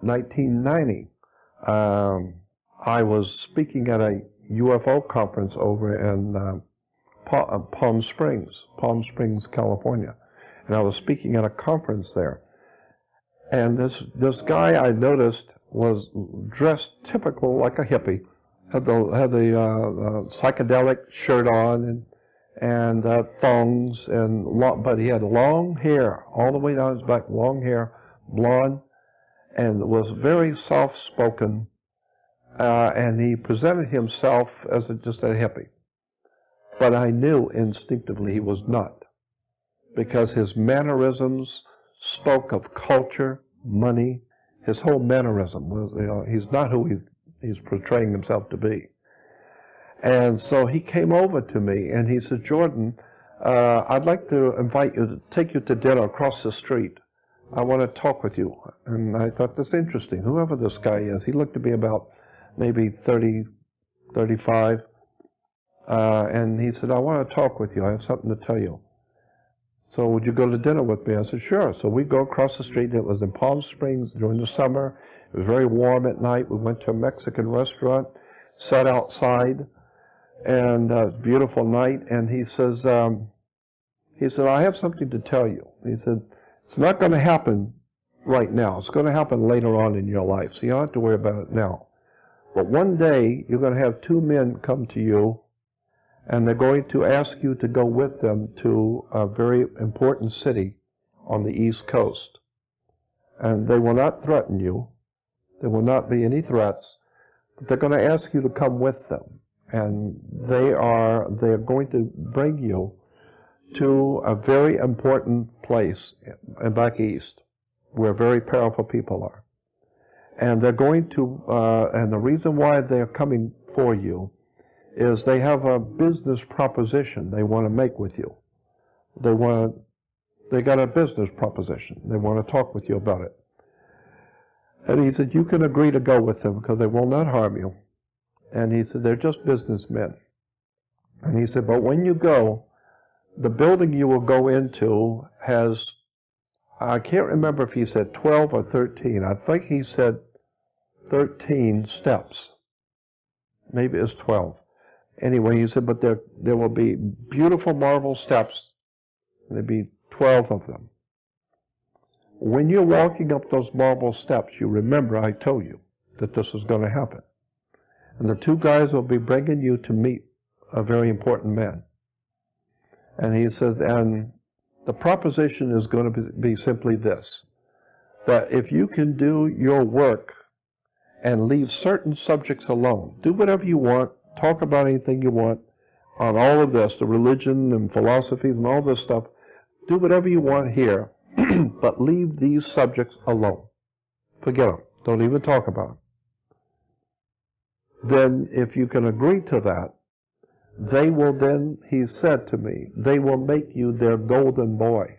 1990, I was speaking at a UFO conference over in Palm Springs, California. And I was speaking at a conference there. And this guy I noticed was dressed typical like a hippie, had the psychedelic shirt on and thongs but he had long hair all the way down his back, long hair, blonde, and was very soft-spoken. And he presented himself as just a hippie. But I knew instinctively he was not, because his mannerisms spoke of culture, money. His whole mannerism was, he's not who he's portraying himself to be. And so he came over to me and he said, Jordan, I'd like to invite you to take you to dinner across the street. I want to talk with you. And I thought, that's interesting. Whoever this guy is, he looked to be about maybe 30, 35. And he said, I want to talk with you. I have something to tell you. So would you go to dinner with me? I said, sure. So we go across the street. It was in Palm Springs during the summer. It was very warm at night. We went to a Mexican restaurant, sat outside, and it was a beautiful night. And he says, I have something to tell you. He said, it's not going to happen right now. It's going to happen later on in your life. So you don't have to worry about it now. But one day, you're going to have two men come to you, and they're going to ask you to go with them to a very important city on the East Coast. And they will not threaten you. There will not be any threats. But they're going to ask you to come with them. And they're going to bring you to a very important place back east, where very powerful people are. And they're going to, and the reason why they're coming for you is they have a business proposition they want to make with you. They got a business proposition. They want to talk with you about it. And he said, you can agree to go with them because they will not harm you. And he said, they're just businessmen. And he said, but when you go, the building you will go into has, I can't remember if he said 12 or 13. I think he said 13 steps. Maybe it's 12. Anyway, he said, but there will be beautiful marble steps. There'll be 12 of them. When you're walking up those marble steps, you remember I told you that this was going to happen. And the two guys will be bringing you to meet a very important man. And he says, and the proposition is going to be simply this, that if you can do your work and leave certain subjects alone, do whatever you want, talk about anything you want on all of this, the religion and philosophies and all this stuff, do whatever you want here, but leave these subjects alone. Forget them. Don't even talk about them. Then if you can agree to that, they will then, he said to me, they will make you their golden boy.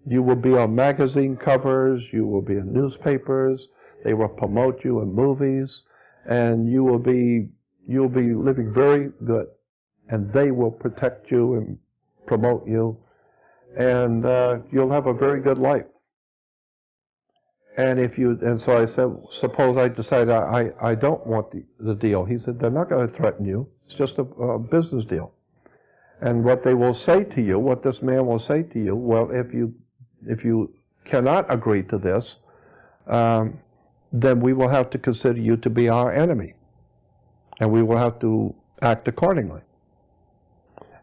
You will be on magazine covers, you will be in newspapers, they will promote you in movies, and you'll be living very good. And they will protect you and promote you, and you'll have a very good life. And so I said, suppose I decide I don't want the deal. He said, they're not going to threaten you. It's just a business deal. And what they will say to you, what this man will say to you, well, if you cannot agree to this, then we will have to consider you to be our enemy. And we will have to act accordingly.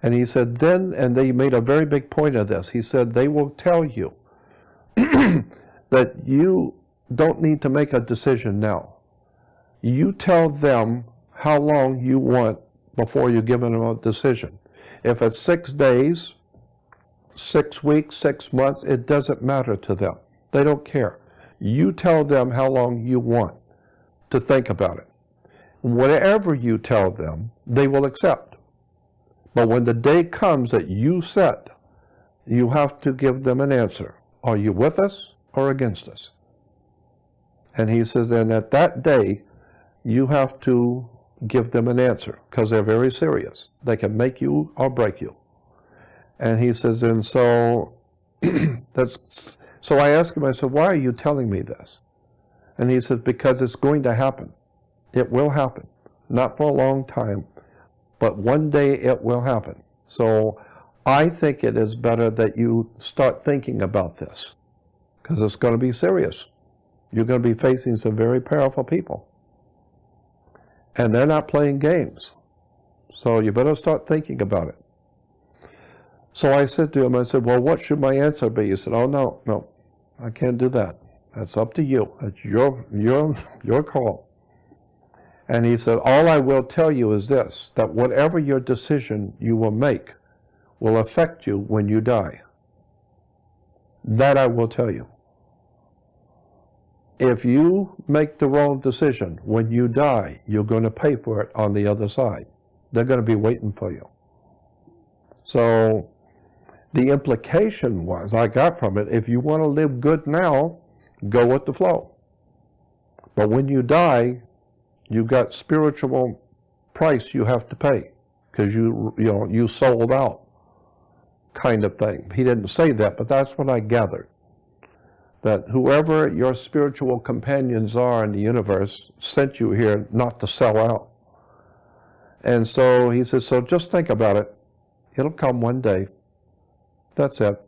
And he said, and they made a very big point of this. He said, they will tell you that you don't need to make a decision now. You tell them how long you want before you give them a decision. If it's 6 days, 6 weeks, 6 months, it doesn't matter to them. They don't care. You tell them how long you want to think about it. Whatever you tell them, they will accept. But when the day comes that you set, you have to give them an answer. Are you with us or against us? And he says, and at that day, you have to give them an answer, because they're very serious. They can make you or break you. And he says, and so, so I asked him, I said, why are you telling me this? And he said, because it's going to happen. It will happen. Not for a long time, but one day it will happen. So I think it is better that you start thinking about this, because it's going to be serious. You're going to be facing some very powerful people. And they're not playing games. So you better start thinking about it. So I said to him, I said, well, what should my answer be? He said, oh, no, I can't do that. That's up to you. That's your call. And he said, all I will tell you is this, that whatever your decision you will make will affect you when you die. That I will tell you. If you make the wrong decision, when you die, you're going to pay for it on the other side. They're going to be waiting for you. So the implication was, I got from it, if you want to live good now, go with the flow. But when you die, you've got spiritual price you have to pay, because you sold out, kind of thing. He didn't say that, but that's what I gathered. That whoever your spiritual companions are in the universe sent you here not to sell out. And so he says, so just think about it. It'll come one day. That's it.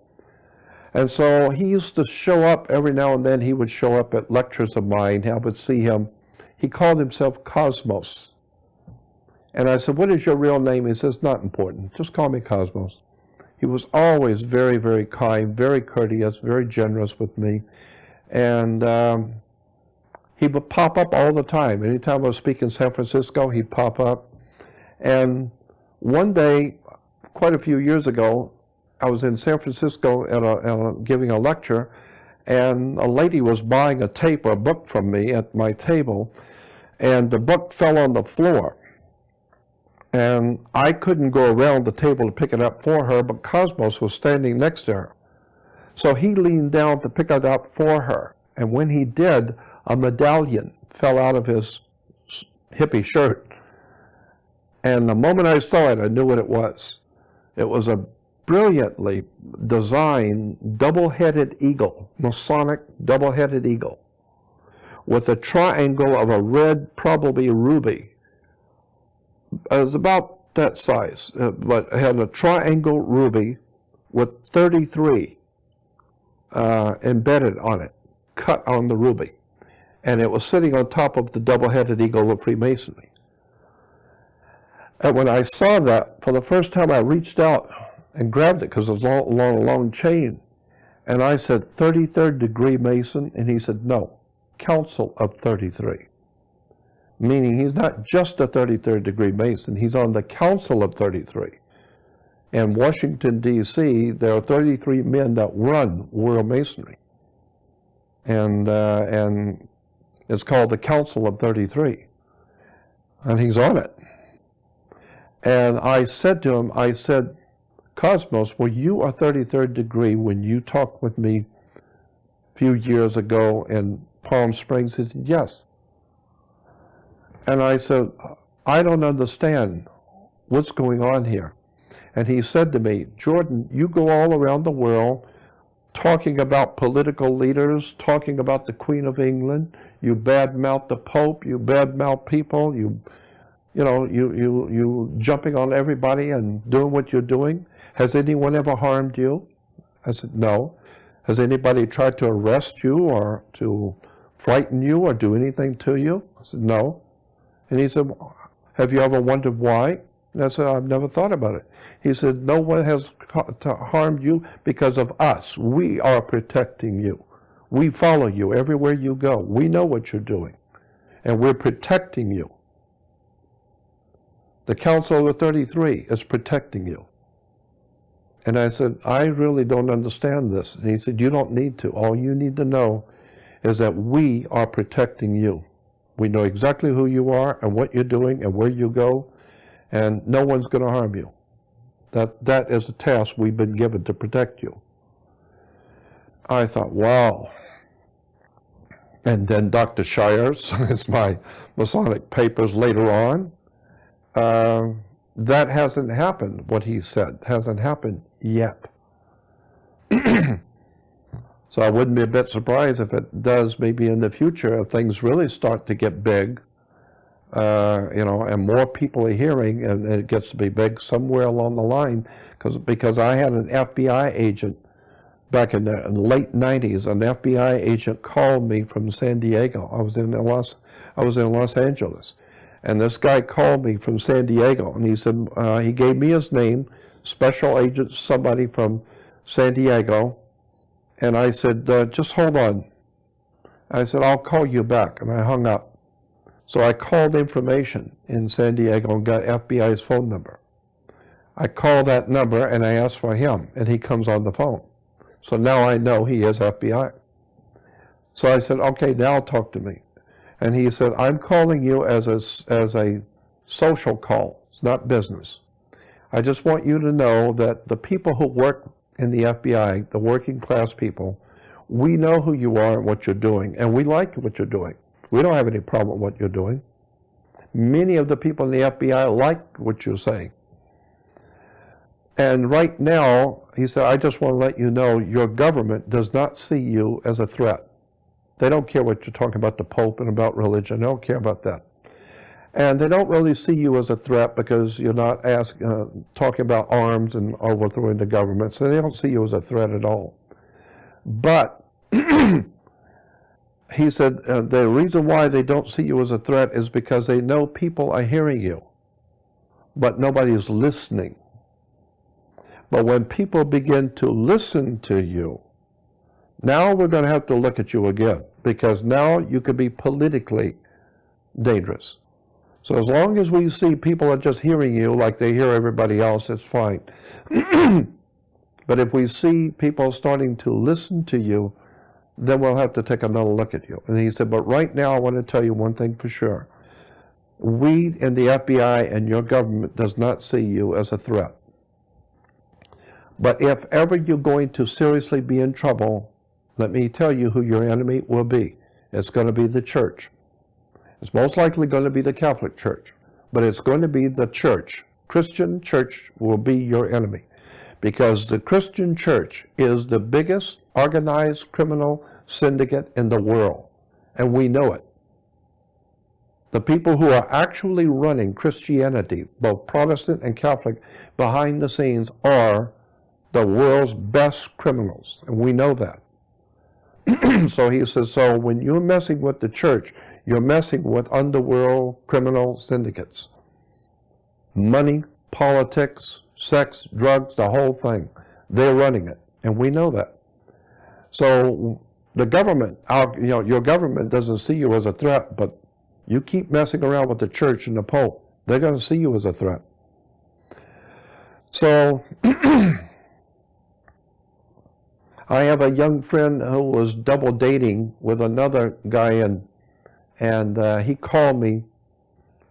And so he used to show up every now and then. He would show up at lectures of mine. I would see him. He called himself Cosmos. And I said, what is your real name? He says, not important. Just call me Cosmos. He was always very, very kind, very courteous, very generous with me. And he would pop up all the time. Anytime I was speaking in San Francisco, he'd pop up. And one day, quite a few years ago, I was in San Francisco giving a lecture, and a lady was buying a tape or a book from me at my table, and the book fell on the floor. And I couldn't go around the table to pick it up for her, but Cosmos was standing next to her. So he leaned down to pick it up for her. And when he did, a medallion fell out of his hippie shirt. And the moment I saw it, I knew what it was. It was a brilliantly designed double-headed eagle, Masonic double-headed eagle, with a triangle of a red, probably ruby. It was about that size, but it had a triangle ruby with 33 embedded on it, cut on the ruby. And it was sitting on top of the double-headed eagle of Freemasonry. And when I saw that, for the first time I reached out and grabbed it, because it was along a long chain. And I said, 33rd degree Mason? And he said, no, Council of 33. Meaning he's not just a 33rd degree Mason, he's on the Council of 33. In Washington, D.C., there are 33 men that run World Masonry. And it's called the Council of 33. And he's on it. And I said to him, I said, Cosmos, well, you are 33rd degree when you talked with me a few years ago in Palm Springs. He said, yes. And I said, I don't understand what's going on here. And he said to me, Jordan, you go all around the world talking about political leaders, talking about the Queen of England. You badmouth the Pope, you badmouth people, you jumping on everybody and doing what you're doing. Has anyone ever harmed you? I said, no. Has anybody tried to arrest you or to frighten you or do anything to you? I said, no. And he said, have you ever wondered why? And I said, I've never thought about it. He said, no one has harmed you because of us. We are protecting you. We follow you everywhere you go. We know what you're doing. And we're protecting you. The Council of 33 is protecting you. And I said, I really don't understand this. And he said, you don't need to. All you need to know is that we are protecting you. We know exactly who you are and what you're doing and where you go, and no one's going to harm you. That is a task we've been given to protect you. I thought, wow. And then Dr. Shire's, it's my Masonic papers later on. That hasn't happened, what he said, hasn't happened yet. So I wouldn't be a bit surprised if it does maybe in the future, if things really start to get big, you know, and more people are hearing, and it gets to be big somewhere along the line, because I had an FBI agent back in the late 90s. An FBI agent called me from San Diego. I was in Los Angeles, and this guy called me from San Diego, and he said, he gave me his name, special agent, somebody from San Diego. And I said, just hold on. I said, I'll call you back. And I hung up. So I called information in San Diego and got FBI's phone number. I called that number and I asked for him, and he comes on the phone. So now I know he is FBI. So I said, okay, now talk to me. And he said, I'm calling you as a social call. It's not business. I just want you to know that the people who work in the FBI, the working class people, we know who you are and what you're doing, and we like what you're doing. We don't have any problem with what you're doing. Many of the people in the FBI like what you're saying. And right now, he said, I just want to let you know your government does not see you as a threat. They don't care what you're talking about the Pope and about religion. They don't care about that. And they don't really see you as a threat because you're not talking about arms and overthrowing the government. So they don't see you as a threat at all. But he said the reason why they don't see you as a threat is because they know people are hearing you, but nobody is listening. But when people begin to listen to you, now we're going to have to look at you again, because now you could be politically dangerous. So as long as we see people are just hearing you like they hear everybody else, it's fine. But if we see people starting to listen to you, then we'll have to take another look at you. And he said, but right now I want to tell you one thing for sure. We in the FBI and your government does not see you as a threat. But if ever you're going to seriously be in trouble, let me tell you who your enemy will be. It's going to be the church. It's most likely going to be the Catholic Church, but it's going to be the church. Christian church will be your enemy, because the Christian church is the biggest organized criminal syndicate in the world, and we know it. The people who are actually running Christianity, both Protestant and Catholic, behind the scenes are the world's best criminals, and we know that. So he says, so when you're messing with the church, you're messing with underworld criminal syndicates. Money, politics, sex, drugs, the whole thing. They're running it, and we know that. So the government, your government doesn't see you as a threat, but you keep messing around with the church and the Pope, they're going to see you as a threat. So I have a young friend who was double dating with another guy, and he called me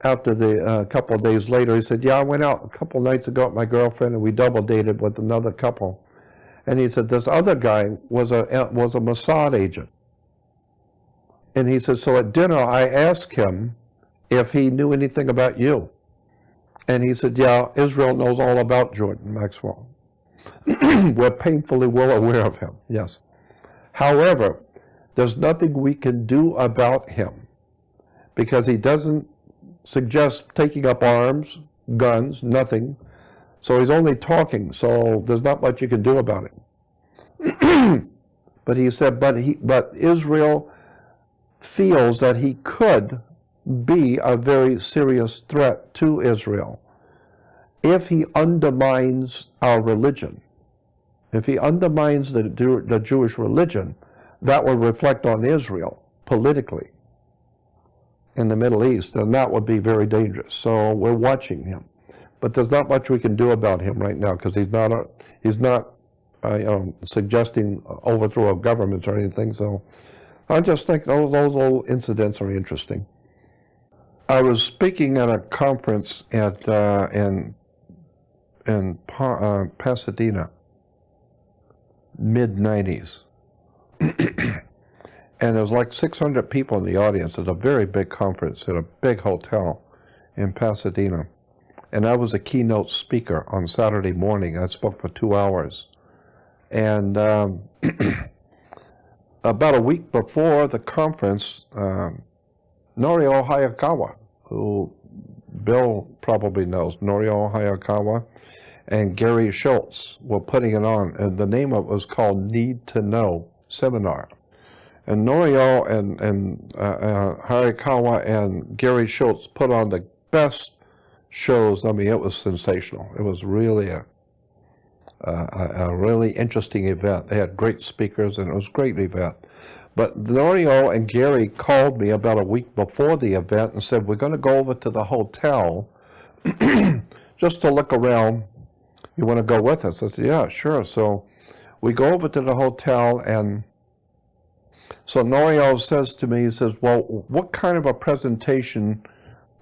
after a couple of days later. He said, yeah, I went out a couple of nights ago with my girlfriend, and we double dated with another couple. And he said, this other guy was a Mossad agent. And he said, so at dinner, I asked him if he knew anything about you. And he said, yeah, Israel knows all about Jordan Maxwell. We're painfully well aware of him, yes. However, there's nothing we can do about him, because he doesn't suggest taking up arms, guns, nothing. So he's only talking, so there's not much you can do about it. But he said, but Israel feels that he could be a very serious threat to Israel if he undermines our religion. If he undermines the Jewish religion, that would reflect on Israel politically in the Middle East, and that would be very dangerous. So we're watching him. But there's not much we can do about him right now, because he's not suggesting overthrow of governments or anything. So I just think those little incidents are interesting. I was speaking at a conference in Pasadena, mid-90s. And there was like 600 people in the audience. It was a very big conference at a big hotel in Pasadena. And I was a keynote speaker on Saturday morning. I spoke for 2 hours. And about a week before the conference, Norio Hayakawa, who Bill probably knows, Norio Hayakawa, and Gary Schultz were putting it on, and the name of it was called Need to Know Seminar. And Norio and Hayakawa and Gary Schultz put on the best shows. I mean, it was sensational. It was really a really interesting event. They had great speakers, and it was a great event. But Norio and Gary called me about a week before the event and said, we're going to go over to the hotel just to look around. You want to go with us? I said, yeah, sure. So we go over to the hotel, and so Norio says to me, he says, well, what kind of a presentation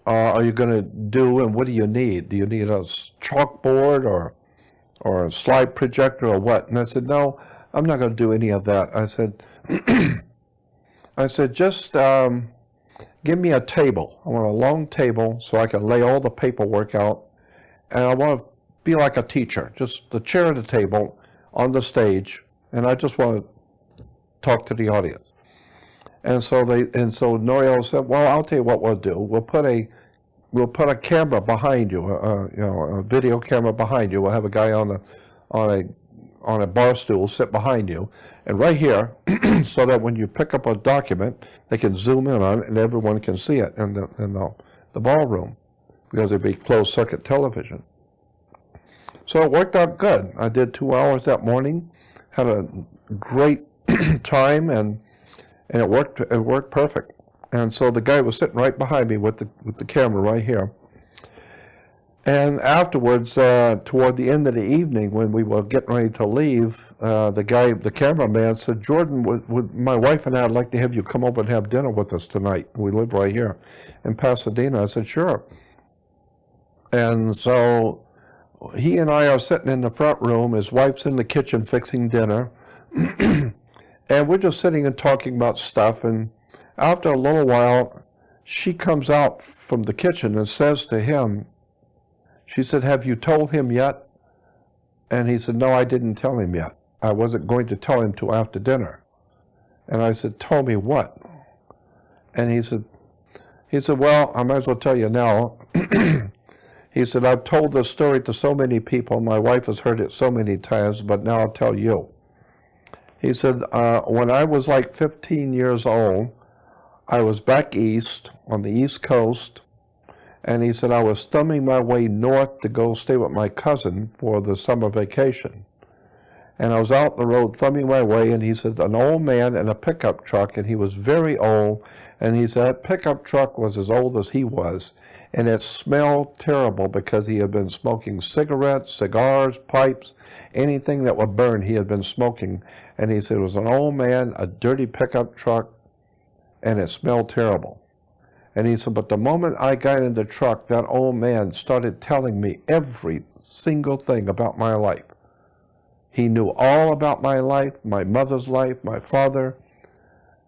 are you going to do, and what do you need? Do you need a chalkboard or a slide projector or what? And I said, no, I'm not going to do any of that. I said, just give me a table. I want a long table so I can lay all the paperwork out, and I want to be like a teacher, just the chair at the table on the stage, and I just want to talk to the audience. And so Norio said, well, I'll tell you what we'll do. We'll put a camera behind you, a video camera behind you. We'll have a guy on a bar stool sit behind you, and right here, so that when you pick up a document, they can zoom in on it and everyone can see it in the ballroom, because it'd be closed circuit television. So it worked out good. I did 2 hours that morning, had a great time, and it worked perfect. And so the guy was sitting right behind me with the camera right here. And afterwards, toward the end of the evening, when we were getting ready to leave, the cameraman said, Jordan, would my wife and I would like to have you come over and have dinner with us tonight. We live right here in Pasadena. I said, sure. And so he and I are sitting in the front room. His wife's in the kitchen fixing dinner. And we're just sitting and talking about stuff. And after a little while, she comes out from the kitchen and says to him, she said, have you told him yet? And he said, no, I didn't tell him yet. I wasn't going to tell him till after dinner. And I said, tell me what? And he said, well, I might as well tell you now. He said, I've told this story to so many people. My wife has heard it so many times, but now I'll tell you. He said, when I was like 15 years old, I was back east on the East Coast, and he said I was thumbing my way north to go stay with my cousin for the summer vacation. And I was out the road thumbing my way, and he said an old man in a pickup truck, and he was very old, and he said that pickup truck was as old as he was, and it smelled terrible because he had been smoking cigarettes, cigars, pipes, anything that would burn he had been smoking. And he said it was an old man, a dirty pickup truck, and it smelled terrible. And he said, but the moment I got in the truck, that old man started telling me every single thing about my life. He knew all about my life, my mother's life, my father.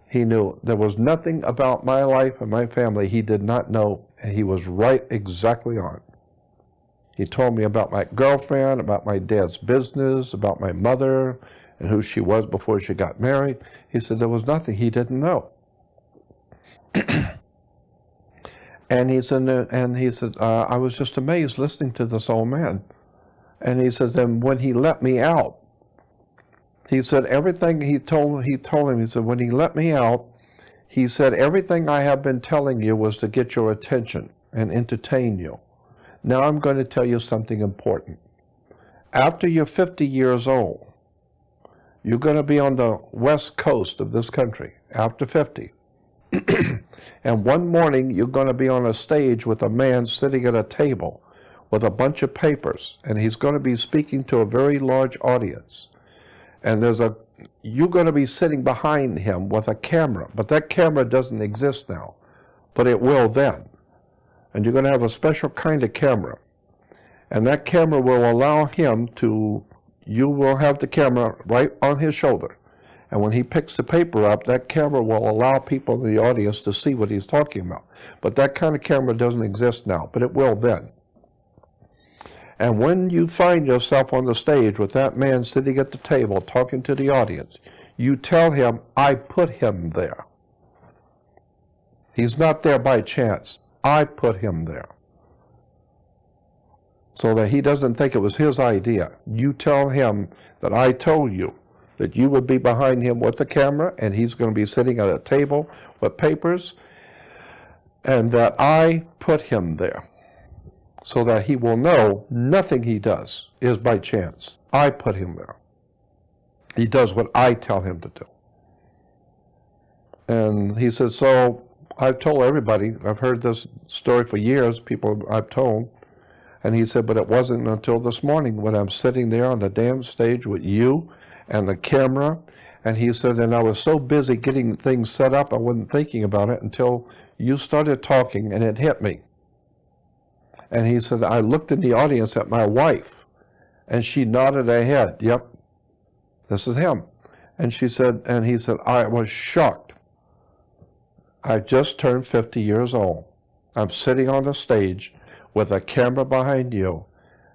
He knew there was nothing about my life and my family he did not know, and he was right exactly on. He told me about my girlfriend, about my dad's business, about my mother, and who she was before she got married. He said there was nothing he didn't know. And he said, I was just amazed listening to this old man. And he says, then when he let me out, he said everything he told him, he said, when he let me out, he said, everything I have been telling you was to get your attention and entertain you. Now I'm going to tell you something important. After you're 50 years old, you're going to be on the west coast of this country, after 50. And one morning, you're going to be on a stage with a man sitting at a table with a bunch of papers, and he's going to be speaking to a very large audience. And you're going to be sitting behind him with a camera, but that camera doesn't exist now, but it will then. And you're going to have a special kind of camera. And that camera will allow him you will have the camera right on his shoulder. And when he picks the paper up, that camera will allow people in the audience to see what he's talking about. But that kind of camera doesn't exist now, but it will then. And when you find yourself on the stage with that man sitting at the table talking to the audience, you tell him, I put him there. He's not there by chance. I put him there. So that he doesn't think it was his idea. You tell him that I told you that you would be behind him with the camera, and he's going to be sitting at a table with papers, and that I put him there, so that he will know nothing he does is by chance. I put him there. He does what I tell him to do. And he said, so I've told everybody, I've heard this story for years, people I've told, and he said, but it wasn't until this morning when I'm sitting there on the damn stage with you and the camera, and he said, and I was so busy getting things set up, I wasn't thinking about it until you started talking, and it hit me. And he said, I looked in the audience at my wife, and she nodded her head, yep, this is him. And she said, and he said, I was shocked. I just turned 50 years old. I'm sitting on the stage with a camera behind you.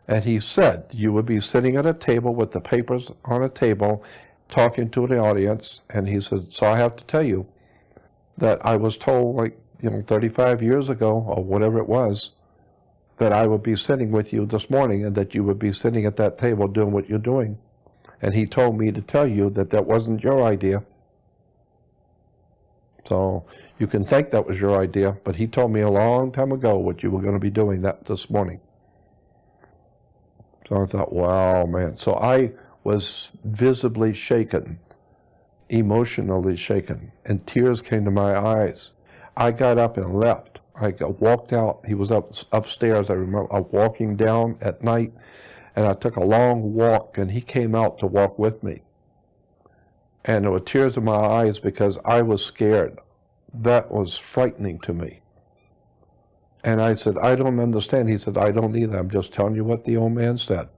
And he said, you would be sitting at a table with the papers on a table, talking to the audience. And he said, so I have to tell you that I was told, like, 35 years ago, or whatever it was, that I would be sitting with you this morning, and that you would be sitting at that table doing what you're doing. And he told me to tell you that that wasn't your idea. So you can think that was your idea, but he told me a long time ago what you were going to be doing this morning. So I thought, wow, man. So I was visibly shaken, emotionally shaken, and tears came to my eyes. I got up and left. I walked out. He was upstairs. I remember walking down at night, and I took a long walk, and he came out to walk with me. And there were tears in my eyes because I was scared. That was frightening to me. And I said, I don't understand. He said, I don't either. I'm just telling you what the old man said.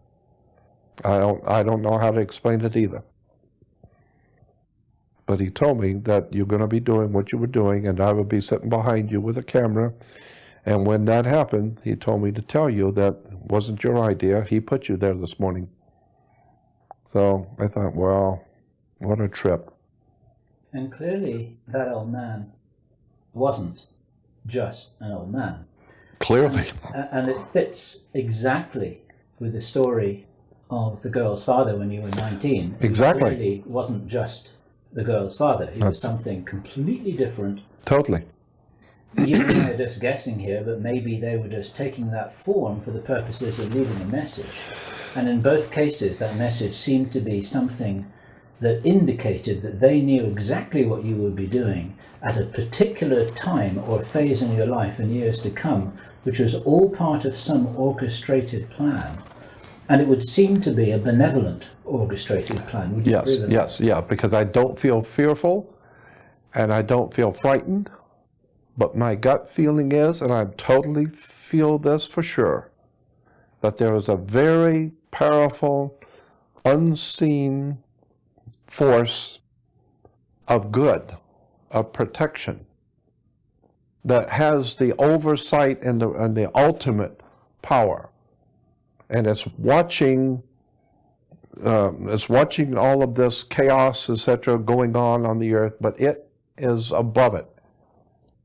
I don't know how to explain it either. But he told me that you're going to be doing what you were doing, and I would be sitting behind you with a camera. And when that happened, he told me to tell you that wasn't your idea. He put you there this morning. So I thought, wow, what a trip. And clearly that old man wasn't just an old man. Clearly. And it fits exactly with the story of the girl's father when you were 19. Exactly. He really wasn't just the girl's father. He was something completely different. Totally. You and I are just guessing here, but maybe they were just taking that form for the purposes of leaving a message. And in both cases, that message seemed to be something that indicated that they knew exactly what you would be doing at a particular time or phase in your life in years to come, which was all part of some orchestrated plan. And it would seem to be a benevolent orchestrated plan. Would you agree with that? Yes, because I don't feel fearful and I don't feel frightened, but my gut feeling is, and I totally feel this for sure, that there is a very powerful, unseen force of good, of protection, that has the oversight and the ultimate power. And it's watching all of this chaos, etc., going on the earth, but it is above it.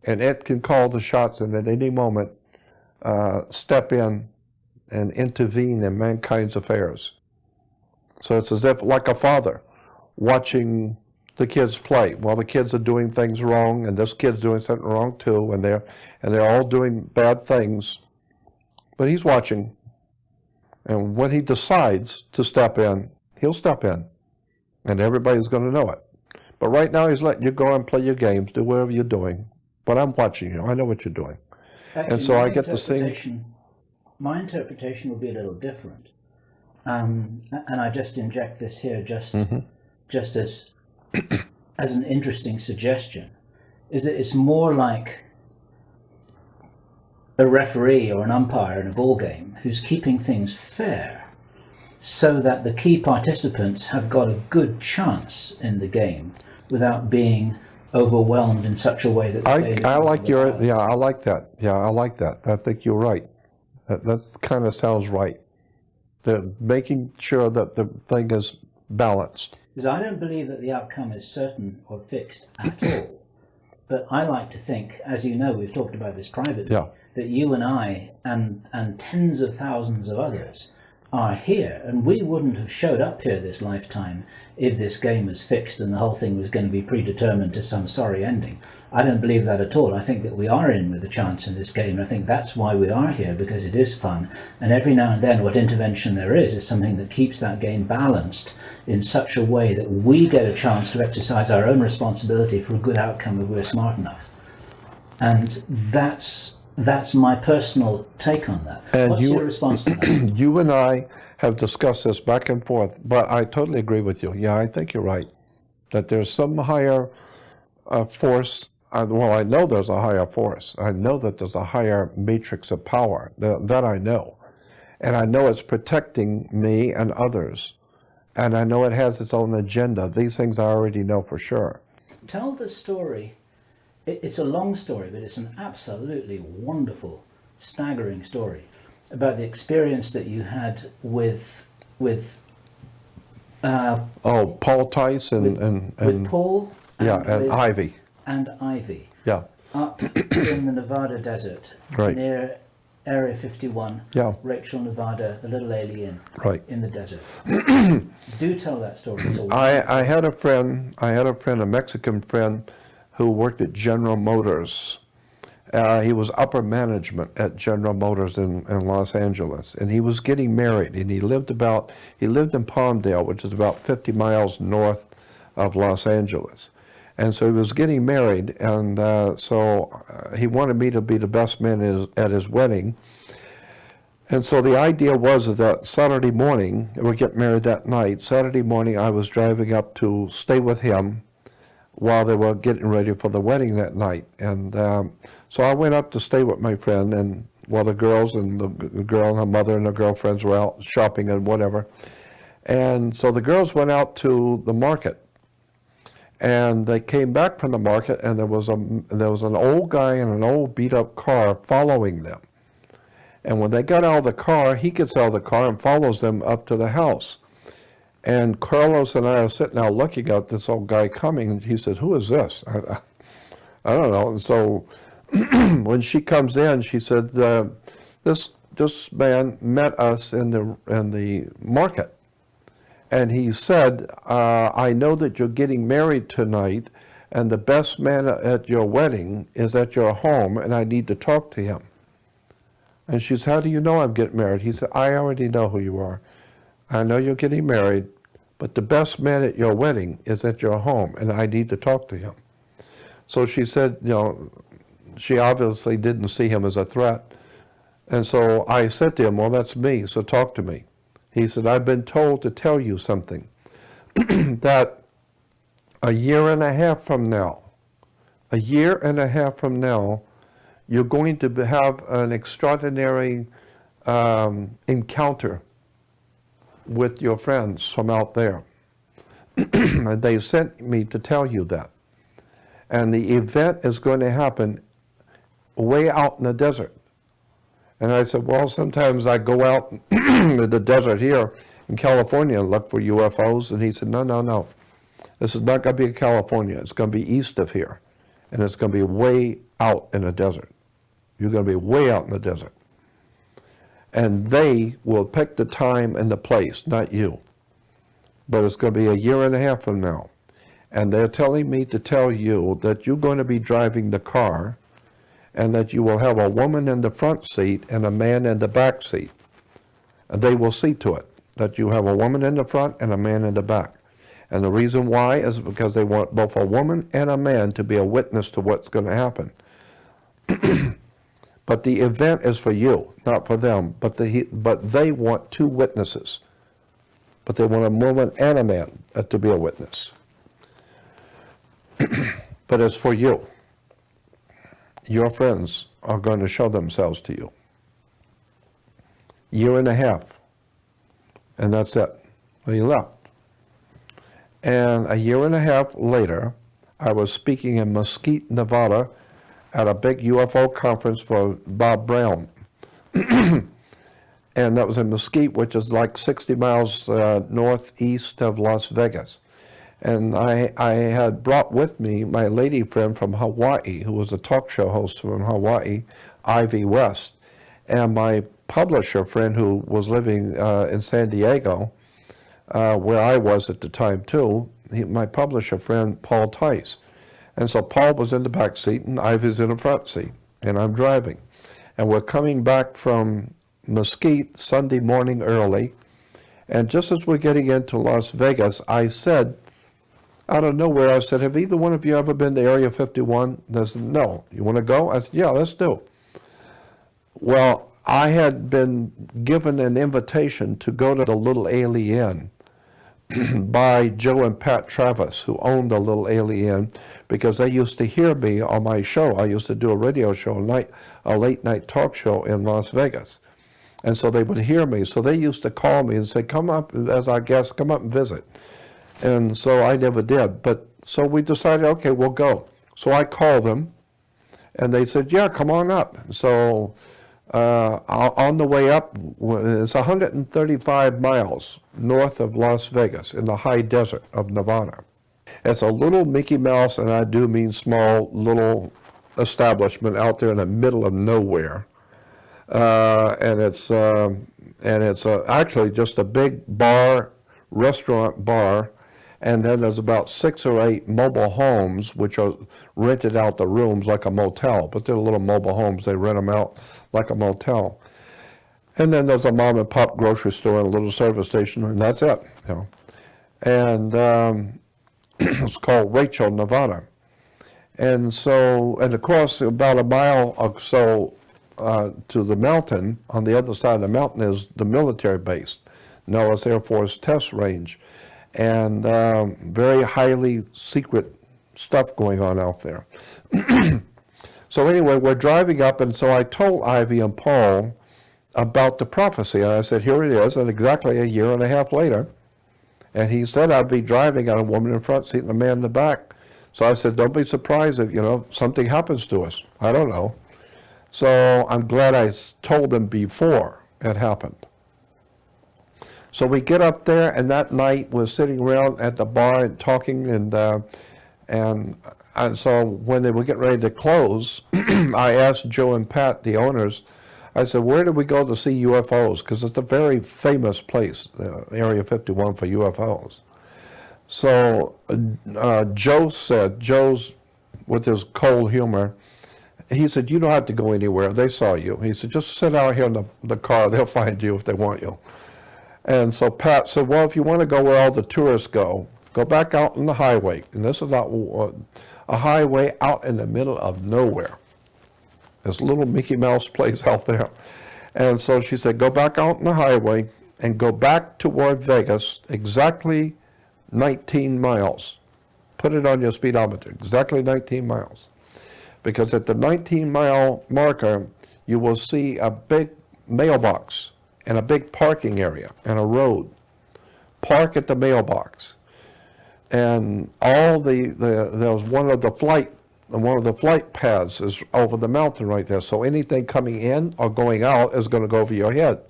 And it can call the shots and at any moment step in and intervene in mankind's affairs. So it's as if like a father watching the kids play while the kids are doing things wrong, and this kid's doing something wrong too, and they're all doing bad things, but he's watching. And when he decides to step in, he'll step in, and everybody's going to know it. But right now he's letting you go and play your games, do whatever you're doing. But I'm watching you. I know what you're doing. Actually, and so I get to see. My interpretation will be a little different. And I just inject this here just as an interesting suggestion, is that it's more like a referee or an umpire in a ball game who's keeping things fair so that the key participants have got a good chance in the game without being overwhelmed in such a way that I like your, yeah, I like that. Yeah, I like that. I think you're right. That kind of sounds right. Making sure that the thing is balanced. Because I don't believe that the outcome is certain or fixed at all. But I like to think, as you know, we've talked about this privately, that you and I and tens of thousands of others are here, and we wouldn't have showed up here this lifetime if this game was fixed and the whole thing was going to be predetermined to some sorry ending. I don't believe that at all. I think that we are in with a chance in this game, and I think that's why we are here, because it is fun. And every now and then what intervention there is something that keeps that game balanced in such a way that we get a chance to exercise our own responsibility for a good outcome if we're smart enough. And that's my personal take on that. And what's your response to that? You and I have discussed this back and forth, but I totally agree with you. Yeah, I think you're right, that there's some higher force. Well, I know there's a higher force. I know that there's a higher matrix of power. That I know. And I know it's protecting me and others. And I know it has its own agenda. These things I already know for sure. Tell the story. It's a long story, but it's an absolutely wonderful, staggering story about the experience that you had with Paul Tice and Paul and Ivy. And Ivy. Yeah. Up in the Nevada desert, right. Near Area 51, yeah. Rachel, Nevada, the little alien, right. in the desert. Do tell that story. I had a friend, a Mexican friend, who worked at General Motors. He was upper management at General Motors in Los Angeles, and he was getting married, and he lived in Palmdale, which is about 50 miles north of Los Angeles. And so he was getting married, and so he wanted me to be the best man at his wedding. And so the idea was that Saturday morning, we'd get married that night. Saturday morning, I was driving up to stay with him while they were getting ready for the wedding that night. And so I went up to stay with my friend, and while the girls and the girl and her mother and her girlfriends were out shopping and whatever. And so the girls went out to the market. And they came back from the market, and there was an old guy in an old beat-up car following them. And when they got out of the car, he gets out of the car and follows them up to the house. And Carlos and I are sitting out looking at this old guy coming, and he said, "Who is this?" I don't know. And so when she comes in, she said, "This man met us in the market. And he said, I know that you're getting married tonight, and the best man at your wedding is at your home, and I need to talk to him." And she said, "How do you know I'm getting married?" He said, "I already know who you are. I know you're getting married, but the best man at your wedding is at your home, and I need to talk to him." So she said, she obviously didn't see him as a threat. And so I said to him, "Well, that's me, so talk to me." He said, "I've been told to tell you something, that a year and a half from now, you're going to have an extraordinary encounter with your friends from out there. And they sent me to tell you that. And the event is going to happen way out in the desert." And I said, "Well, sometimes I go out in the desert here in California and look for UFOs." And he said, No. This is not going to be in California. It's going to be east of here. And it's going to be way out in the desert. You're going to be way out in the desert. And they will pick the time and the place, not you. But it's going to be a year and a half from now. And they're telling me to tell you that you're going to be driving the car, and that you will have a woman in the front seat and a man in the back seat. And they will see to it that you have a woman in the front and a man in the back. And the reason why is because they want both a woman and a man to be a witness to what's going to happen. But the event is for you, not for them. But they want two witnesses. But they want a woman and a man to be a witness. But it's for you. Your friends are going to show themselves to you. Year and a half. And that's it. Well, he left. And a year and a half later, I was speaking in Mesquite, Nevada, at a big UFO conference for Bob Brown. And that was in Mesquite, which is like 60 miles northeast of Las Vegas. And I had brought with me my lady friend from Hawaii, who was a talk show host from Hawaii, Ivy West, and my publisher friend who was living in San Diego, where I was at the time too, my publisher friend, Paul Tice. And so Paul was in the back seat and Ivy's in the front seat, and I'm driving. And we're coming back from Mesquite Sunday morning early, and just as we're getting into Las Vegas, I said, out of nowhere, I said, have either one of you ever been to Area 51? They said, no. You want to go? I said, yeah, let's do. Well, I had been given an invitation to go to the Little Alien by Joe and Pat Travis, who owned the Little Alien, because they used to hear me on my show. I used to do a radio show, a late night talk show in Las Vegas. And so they would hear me. So they used to call me and say, come up as our guest, come up and visit. And so I never did. But so we decided, okay, we'll go. So I called them, and they said, yeah, come on up. So on the way up, it's 135 miles north of Las Vegas in the high desert of Nevada. It's a little Mickey Mouse, and I do mean small, little establishment out there in the middle of nowhere. And it's actually just a big restaurant bar, and then there's about 6 or 8 mobile homes which are rented out the rooms like a motel, but they're little mobile homes. They rent them out like a motel. And then there's a mom and pop grocery store and a little service station, and that's it. You know. And it's called Rachel, Nevada. And so, and across about a mile or so to the mountain, on the other side of the mountain is the military base, Nellis Air Force Test Range, and very highly secret stuff going on out there. So anyway, we're driving up, and so I told Ivy and Paul about the prophecy, and I said, here it is, and exactly a year and a half later, and he said I'd be driving on a woman in the front seat and a man in the back. So I said, don't be surprised if, you know, something happens to us. I don't know. So I'm glad I told them before it happened. So we get up there, and that night we're sitting around at the bar and talking, and so when they were getting ready to close, I asked Joe and Pat, the owners, I said, where did we go to see UFOs? Because it's a very famous place, Area 51, for UFOs. So Joe said, Joe's with his cold humor, he said, you don't have to go anywhere. They saw you. He said, just sit out here in the car. They'll find you if they want you. And so Pat said, well, if you want to go where all the tourists go back out on the highway. And this is a highway out in the middle of nowhere. There's a little Mickey Mouse place out there. And so she said, go back out on the highway and go back toward Vegas, exactly 19 miles. Put it on your speedometer, exactly 19 miles. Because at the 19-mile marker, you will see a big mailbox and a big parking area and a road. Park at the mailbox. And there's one of the flight paths is over the mountain right there. So anything coming in or going out is going to go over your head.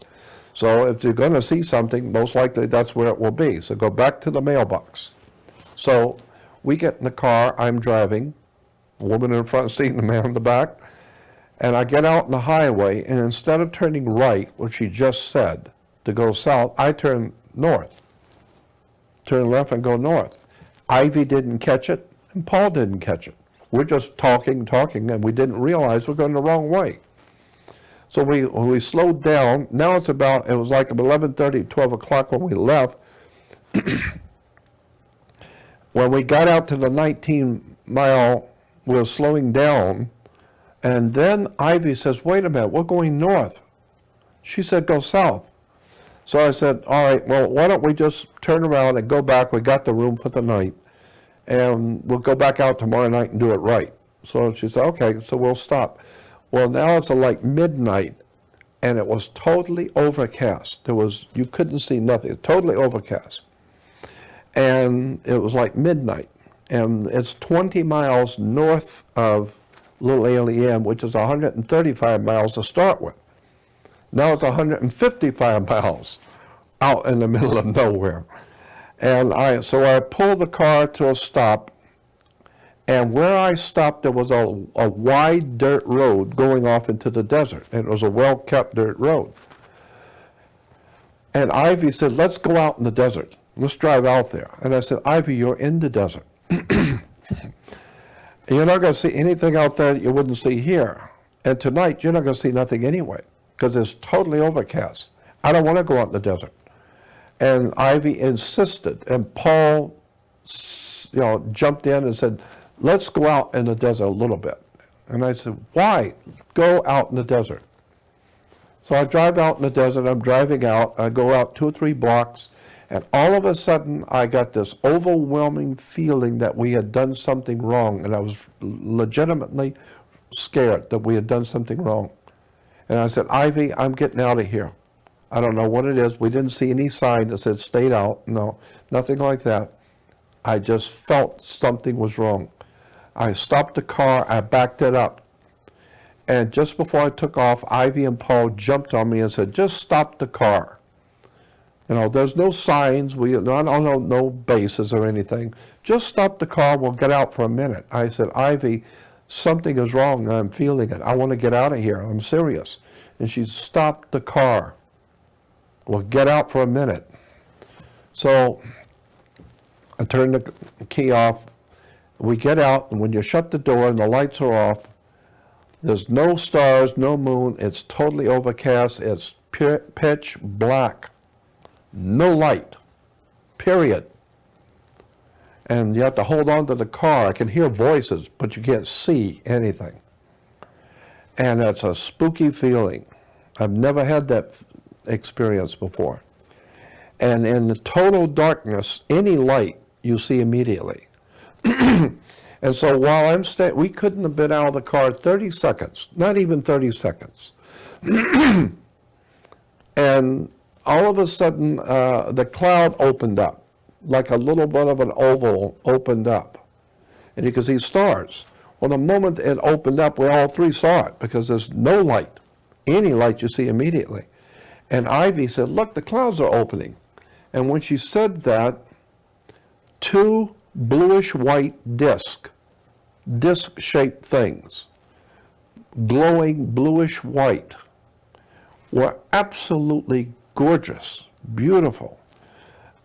So if you're going to see something, most likely that's where it will be. So go back to the mailbox. So we get in the car, I'm driving, a woman in the front seat and a man in the back, and I get out on the highway, and instead of turning right, which he just said, to go south, I turn north. Turn left and go north. Ivy didn't catch it, and Paul didn't catch it. We're just talking, and we didn't realize we're going the wrong way. So we slowed down. Now it was like 11:30, 12 o'clock when we left. When we got out to the 19-mile, we were slowing down, and then Ivy says, wait a minute, we're going north. She said, go south. So I said, all right, well, why don't we just turn around and go back? We got the room for the night, and we'll go back out tomorrow night and do it right. So she said, okay, so we'll stop. Well, now it's like midnight, and it was totally overcast. You couldn't see nothing, totally overcast. And it was like midnight, and it's 20 miles north of Little Alien, which is 135 miles to start with. Now it's 155 miles out in the middle of nowhere. And so I pulled the car to a stop, and where I stopped, there was a wide dirt road going off into the desert, and it was a well-kept dirt road. And Ivy said, let's go out in the desert. Let's drive out there. And I said, Ivy, you're in the desert. You're not going to see anything out there that you wouldn't see here. And tonight, you're not going to see nothing anyway, because it's totally overcast. I don't want to go out in the desert. And Ivy insisted, and Paul, jumped in and said, let's go out in the desert a little bit. And I said, why? Go out in the desert. So I drive out in the desert, I'm driving out, I go out 2 or 3 blocks, and all of a sudden I got this overwhelming feeling that we had done something wrong, and I was legitimately scared that we had done something wrong. And I said, Ivy, I'm getting out of here. I don't know what it is. We didn't see any sign that said stayed out. No, nothing like that. I just felt something was wrong. I stopped the car, I backed it up. And just before I took off, Ivy and Paul jumped on me and said, just stop the car. There's no signs, no bases or anything. Just stop the car, we'll get out for a minute. I said, Ivy, something is wrong, I'm feeling it. I want to get out of here, I'm serious. And she stopped the car. We'll get out for a minute. So I turned the key off. We get out, and when you shut the door and the lights are off, there's no stars, no moon. It's totally overcast. It's pitch black. No light, period. And you have to hold on to the car. I can hear voices, but you can't see anything. And that's a spooky feeling. I've never had that experience before. And in the total darkness, any light you see immediately. And so while I'm we couldn't have been out of the car 30 seconds, not even 30 seconds. And all of a sudden, the cloud opened up, like a little bit of an oval opened up. And you could see stars. Well, the moment it opened up, we all 3 saw it, because there's no light. Any light you see immediately. And Ivy said, look, the clouds are opening. And when she said that, 2 bluish-white disc-shaped things, glowing bluish-white, were absolutely gorgeous, beautiful.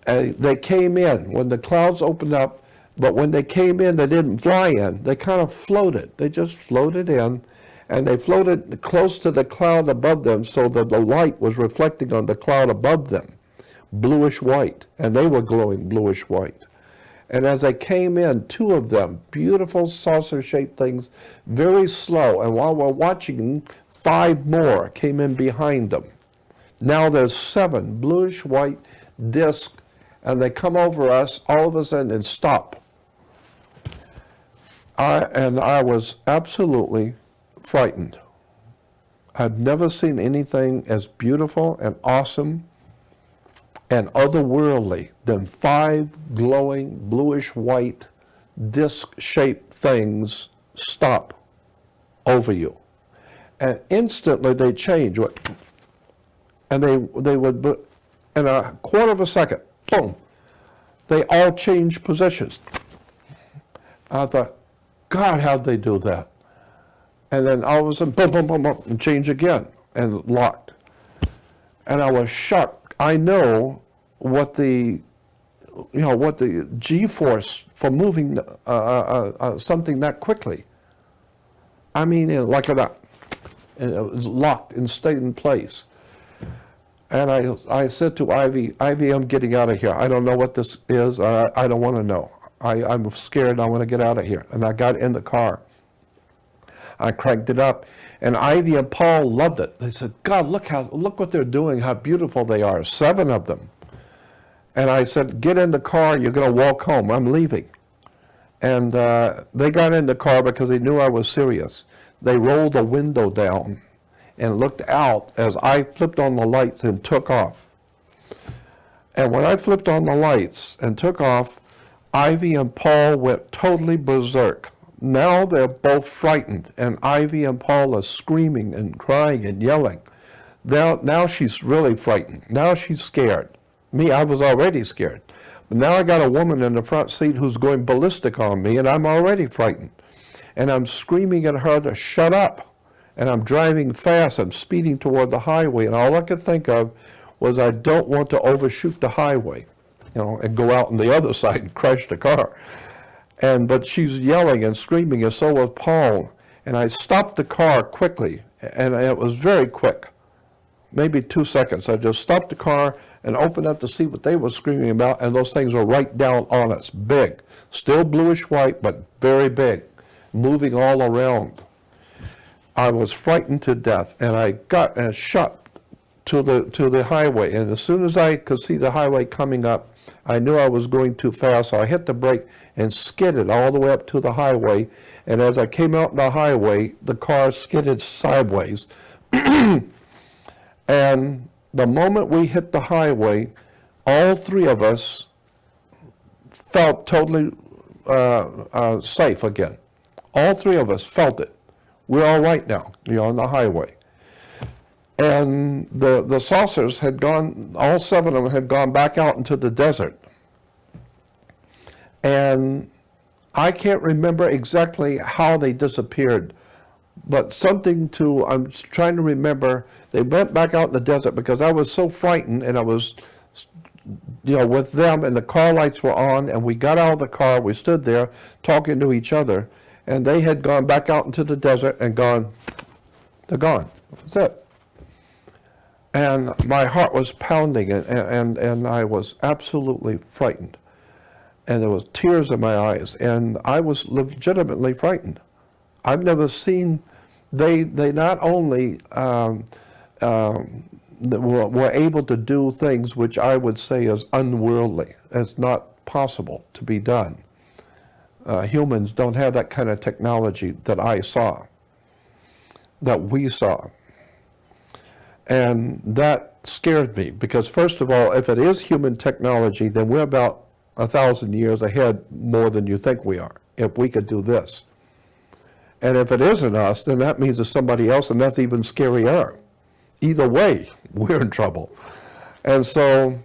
They came in when the clouds opened up, but when they came in, they didn't fly in. They kind of floated. They just floated in, and they floated close to the cloud above them so that the light was reflecting on the cloud above them, bluish-white, and they were glowing bluish-white. And as they came in, 2 of them, beautiful saucer-shaped things, very slow. And while we're watching, 5 more came in behind them. Now there's 7 bluish-white discs, and they come over us all of a sudden and stop. I was absolutely frightened. I've never seen anything as beautiful and awesome and otherworldly than 5 glowing bluish-white disc-shaped things stop over you. And instantly they change. And they would, in a quarter of a second, boom, they all change positions. I thought, God, how'd they do that? And then all of a sudden, boom, boom, boom, boom, and change again, and locked. And I was shocked. I know what the G-force for moving something that quickly. I mean, like that, and it was locked and stayed in place. And I said to Ivy, I'm getting out of here. I don't know what this is. I don't want to know. I'm scared. I want to get out of here. And I got in the car. I cranked it up, and Ivy and Paul loved it. They said, God, look what they're doing, how beautiful they are, 7 of them. And I said, get in the car, you're going to walk home, I'm leaving. And they got in the car because they knew I was serious. They rolled the window down and looked out as I flipped on the lights and took off. And when I flipped on the lights and took off, Ivy and Paul went totally berserk. Now they're both frightened, and Ivy and Paul are screaming and crying and yelling. Now she's really frightened. Now she's scared. Me, I was already scared. But now I got a woman in the front seat who's going ballistic on me, and I'm already frightened. And I'm screaming at her to shut up. And I'm driving fast. I'm speeding toward the highway, and all I could think of was I don't want to overshoot the highway, and go out on the other side and crash the car. But she's yelling and screaming, and so was Paul. And I stopped the car quickly, and it was very quick, maybe 2 seconds. I just stopped the car and opened up to see what they were screaming about, and those things were right down on us, big, still bluish white, but very big, moving all around. I was frightened to death, and I got shot to the highway. And as soon as I could see the highway coming up, I knew I was going too fast, so I hit the brake and skidded all the way up to the highway. And as I came out on the highway, the car skidded sideways. And the moment we hit the highway, all three of us felt totally safe again. All three of us felt it. We're all right now, on the highway. And the saucers had gone, all 7 of them had gone back out into the desert. And I can't remember exactly how they disappeared, but I'm trying to remember, they went back out in the desert because I was so frightened, and I was, with them, and the car lights were on, and we got out of the car, we stood there talking to each other, and they had gone back out into the desert and they're gone. That's it. And my heart was pounding, and I was absolutely frightened. And there was tears in my eyes, and I was legitimately frightened. I've never seen, they not only were able to do things which I would say is unworldly. It's not possible to be done. Humans don't have that kind of technology that I saw, that we saw. And that scared me, because first of all, if it is human technology, then we're about 1,000 years ahead more than you think we are, if we could do this. And if it isn't us, then that means it's somebody else, and that's even scarier. Either way, we're in trouble. And so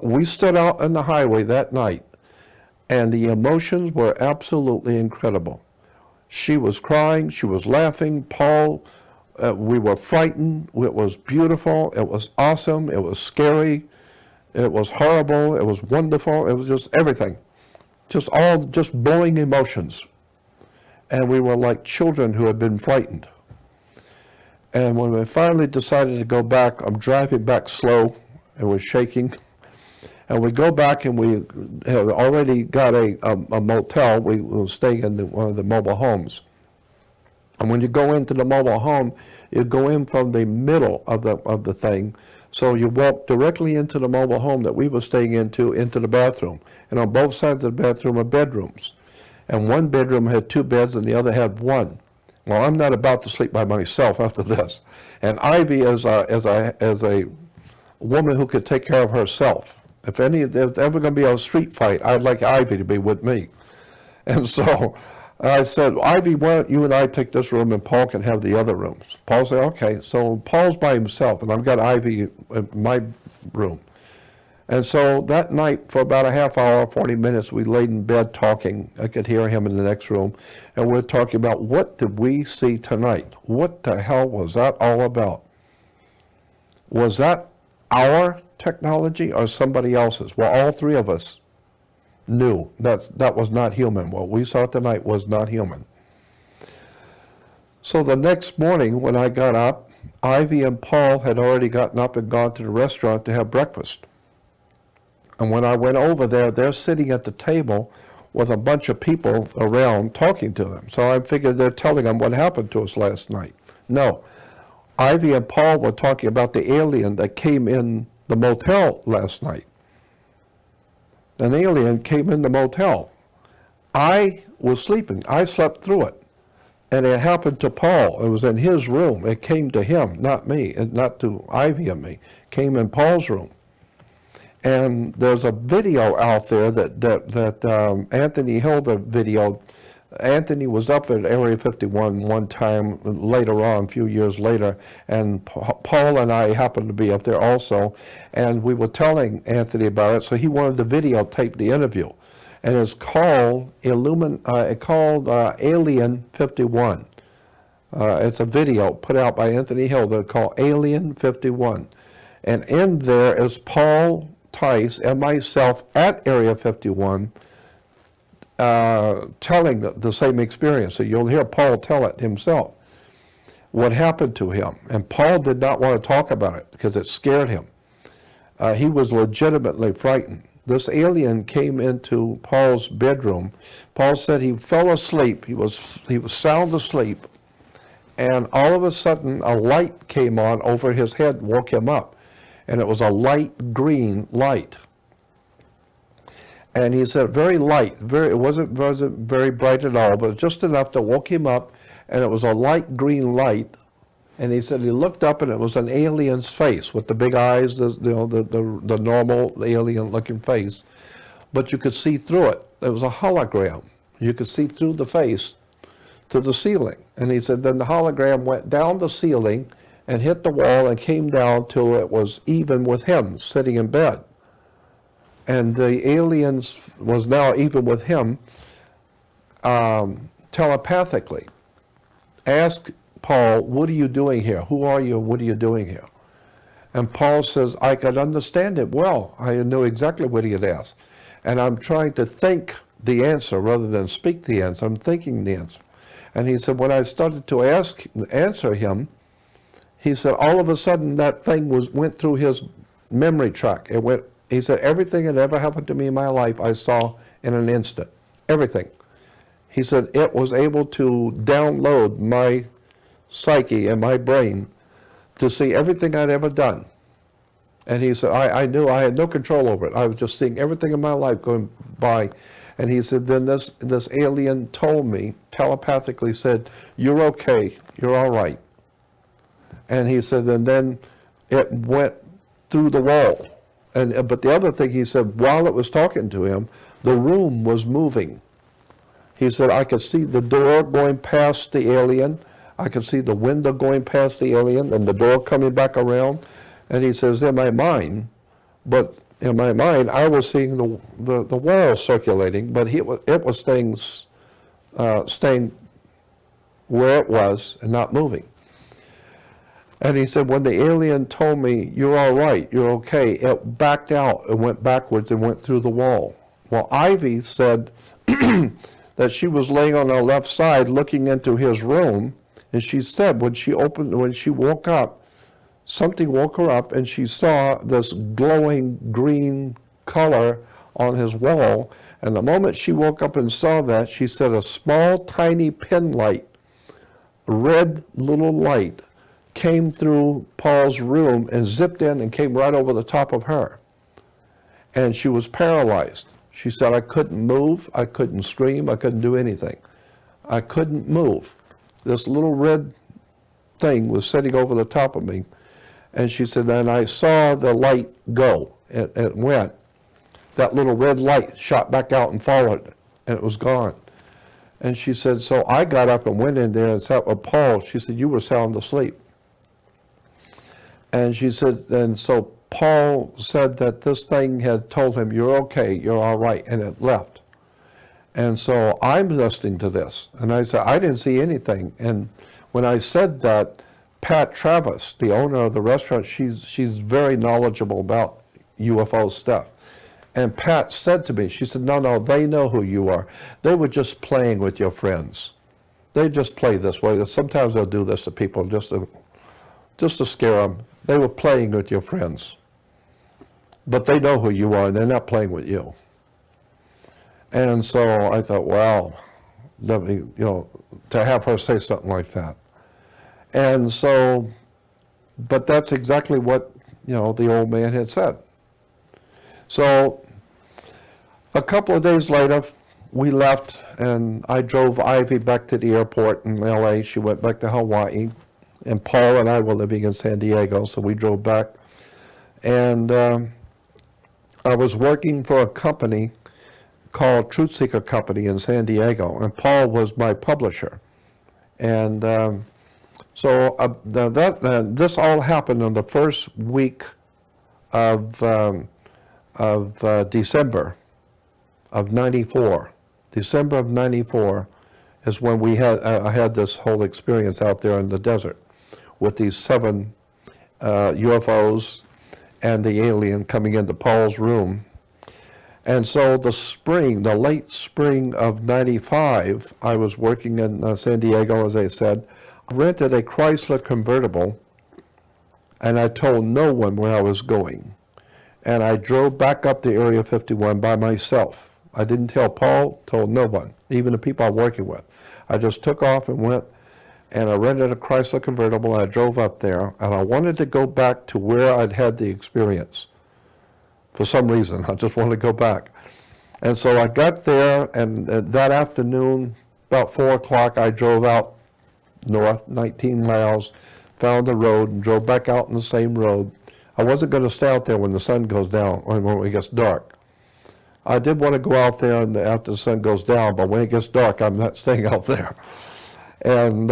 we stood out on the highway that night, and the emotions were absolutely incredible. She was crying, she was laughing, Paul, we were frightened, it was beautiful, it was awesome, it was scary, it was horrible, it was wonderful, it was just everything. Just blowing emotions. And we were like children who had been frightened. And when we finally decided to go back, I'm driving back slow, and was shaking. And we go back, and we had already got a motel. We were staying in one of the mobile homes. And when you go into the mobile home, you go in from the middle of the thing. So you walk directly into the mobile home that we were staying into the bathroom. And on both sides of the bathroom are bedrooms. And one bedroom had 2 beds, and the other had 1. Well, I'm not about to sleep by myself after this. And Ivy is a woman who could take care of herself. If there's ever going to be a street fight, I'd like Ivy to be with me. And so I said, Ivy, why don't you and I take this room, and Paul can have the other rooms? Paul said, okay. So Paul's by himself, and I've got Ivy in my room. And so that night, for about a half hour, 40 minutes, we laid in bed talking. I could hear him in the next room. And we're talking about, what did we see tonight? What the hell was that all about? Was that our technology or somebody else's? Well, all 3 of us knew that was not human. What we saw tonight was not human. So the next morning when I got up, Ivy and Paul had already gotten up and gone to the restaurant to have breakfast. And when I went over there, they're sitting at the table with a bunch of people around talking to them. So I figured they're telling them what happened to us last night. No. Ivy and Paul were talking about the alien that came in the motel last night. An alien came in the motel. I was sleeping. I slept through it. And it happened to Paul. It was in his room. It came to him, not me, and not to Ivy and me. It came in Paul's room. And there's a video out there that Anthony Hilda video Anthony was up at Area 51 one time later on, a few years later, and Paul and I happened to be up there also, and we were telling Anthony about it, so he wanted to videotape the interview. And it's called Alien 51. It's a video put out by Anthony Hilda called Alien 51. And in there is Paul Tice and myself at Area 51 telling the same experience. So you'll hear Paul tell it himself, what happened to him. And Paul did not want to talk about it because it scared him. He was legitimately frightened. This alien came into Paul's bedroom. Paul said he fell asleep. He was sound asleep. And all of a sudden, a light came on over his head, woke him up. And it was a light green light. And he said, very light, it wasn't very bright at all, but just enough to woke him up, and it was a light green light. And he said he looked up, and it was an alien's face with the big eyes, the normal alien-looking face, but you could see through it. It was a hologram. You could see through the face to the ceiling. And he said then the hologram went down the ceiling and hit the wall and came down till it was even with him sitting in bed. And the aliens was now even with him telepathically. Ask Paul, what are you doing here? Who are you and what are you doing here? And Paul says, I could understand it well. I knew exactly what he had asked. And I'm trying to think the answer rather than speak the answer. I'm thinking the answer. And he said, when I started to answer him, he said, all of a sudden that thing went through his memory track. He said, everything that ever happened to me in my life, I saw in an instant. Everything. He said, it was able to download my psyche and my brain to see everything I'd ever done. And he said, I knew I had no control over it. I was just seeing everything in my life going by. And he said, then this alien told me, telepathically said, you're okay, you're all right. And he said, and then it went through the wall. But the other thing he said, while it was talking to him, the room was moving. He said, I could see the door going past the alien. I could see the window going past the alien and the door coming back around. And he says, in my mind, I was seeing the wall circulating, but it was staying where it was and not moving. And he said, when the alien told me, you're all right, you're okay, it backed out and went backwards and went through the wall. Well, Ivy said that she was laying on her left side looking into his room, and she said when she woke up, something woke her up, and she saw this glowing green color on his wall. And the moment she woke up and saw that, she said a small, tiny pin light, red little light, came through Paul's room and zipped in and came right over the top of her. And she was paralyzed. She said, I couldn't move, I couldn't scream, I couldn't do anything. I couldn't move. This little red thing was sitting over the top of me. And she said, then I saw the light go. It went. That little red light shot back out and followed, and it was gone. And she said, so I got up and went in there and sat with Paul. She said, you were sound asleep. And she said, and so Paul said that this thing had told him, you're okay, you're all right, and it left. And so I'm listening to this, and I said, I didn't see anything. And when I said that, Pat Travis, the owner of the restaurant, she's very knowledgeable about UFO stuff. And Pat said to me, she said, no, they know who you are. They were just playing with your friends. They just play this way. Sometimes they'll do this to people just to scare them. They were playing with your friends. But they know who you are, and they're not playing with you. And so I thought, wow, to have her say something like that. And so, but that's exactly what, the old man had said. So a couple of days later, we left, and I drove Ivy back to the airport in LA. She went back to Hawaii, and Paul and I were living in San Diego, so we drove back. And I was working for a company called Truth Seeker Company in San Diego, and Paul was my publisher. And this all happened in the first week of December of '94. December of '94 is when I had this whole experience out there in the desert with these 7 UFOs and the alien coming into Paul's room. And so the late spring of '95, I was working in San Diego, as I said. I rented a Chrysler convertible, and I told no one where I was going. And I drove back up to Area 51 by myself. I didn't tell Paul, told no one, even the people I'm working with. I just took off and went, and I rented a Chrysler convertible, and I drove up there, and I wanted to go back to where I'd had the experience. For some reason, I just wanted to go back. And so I got there, and that afternoon, about 4 o'clock, I drove out north, 19 miles, found the road, and drove back out on the same road. I wasn't going to stay out there when the sun goes down, or when it gets dark. I did want to go out there after the sun goes down, but when it gets dark, I'm not staying out there. And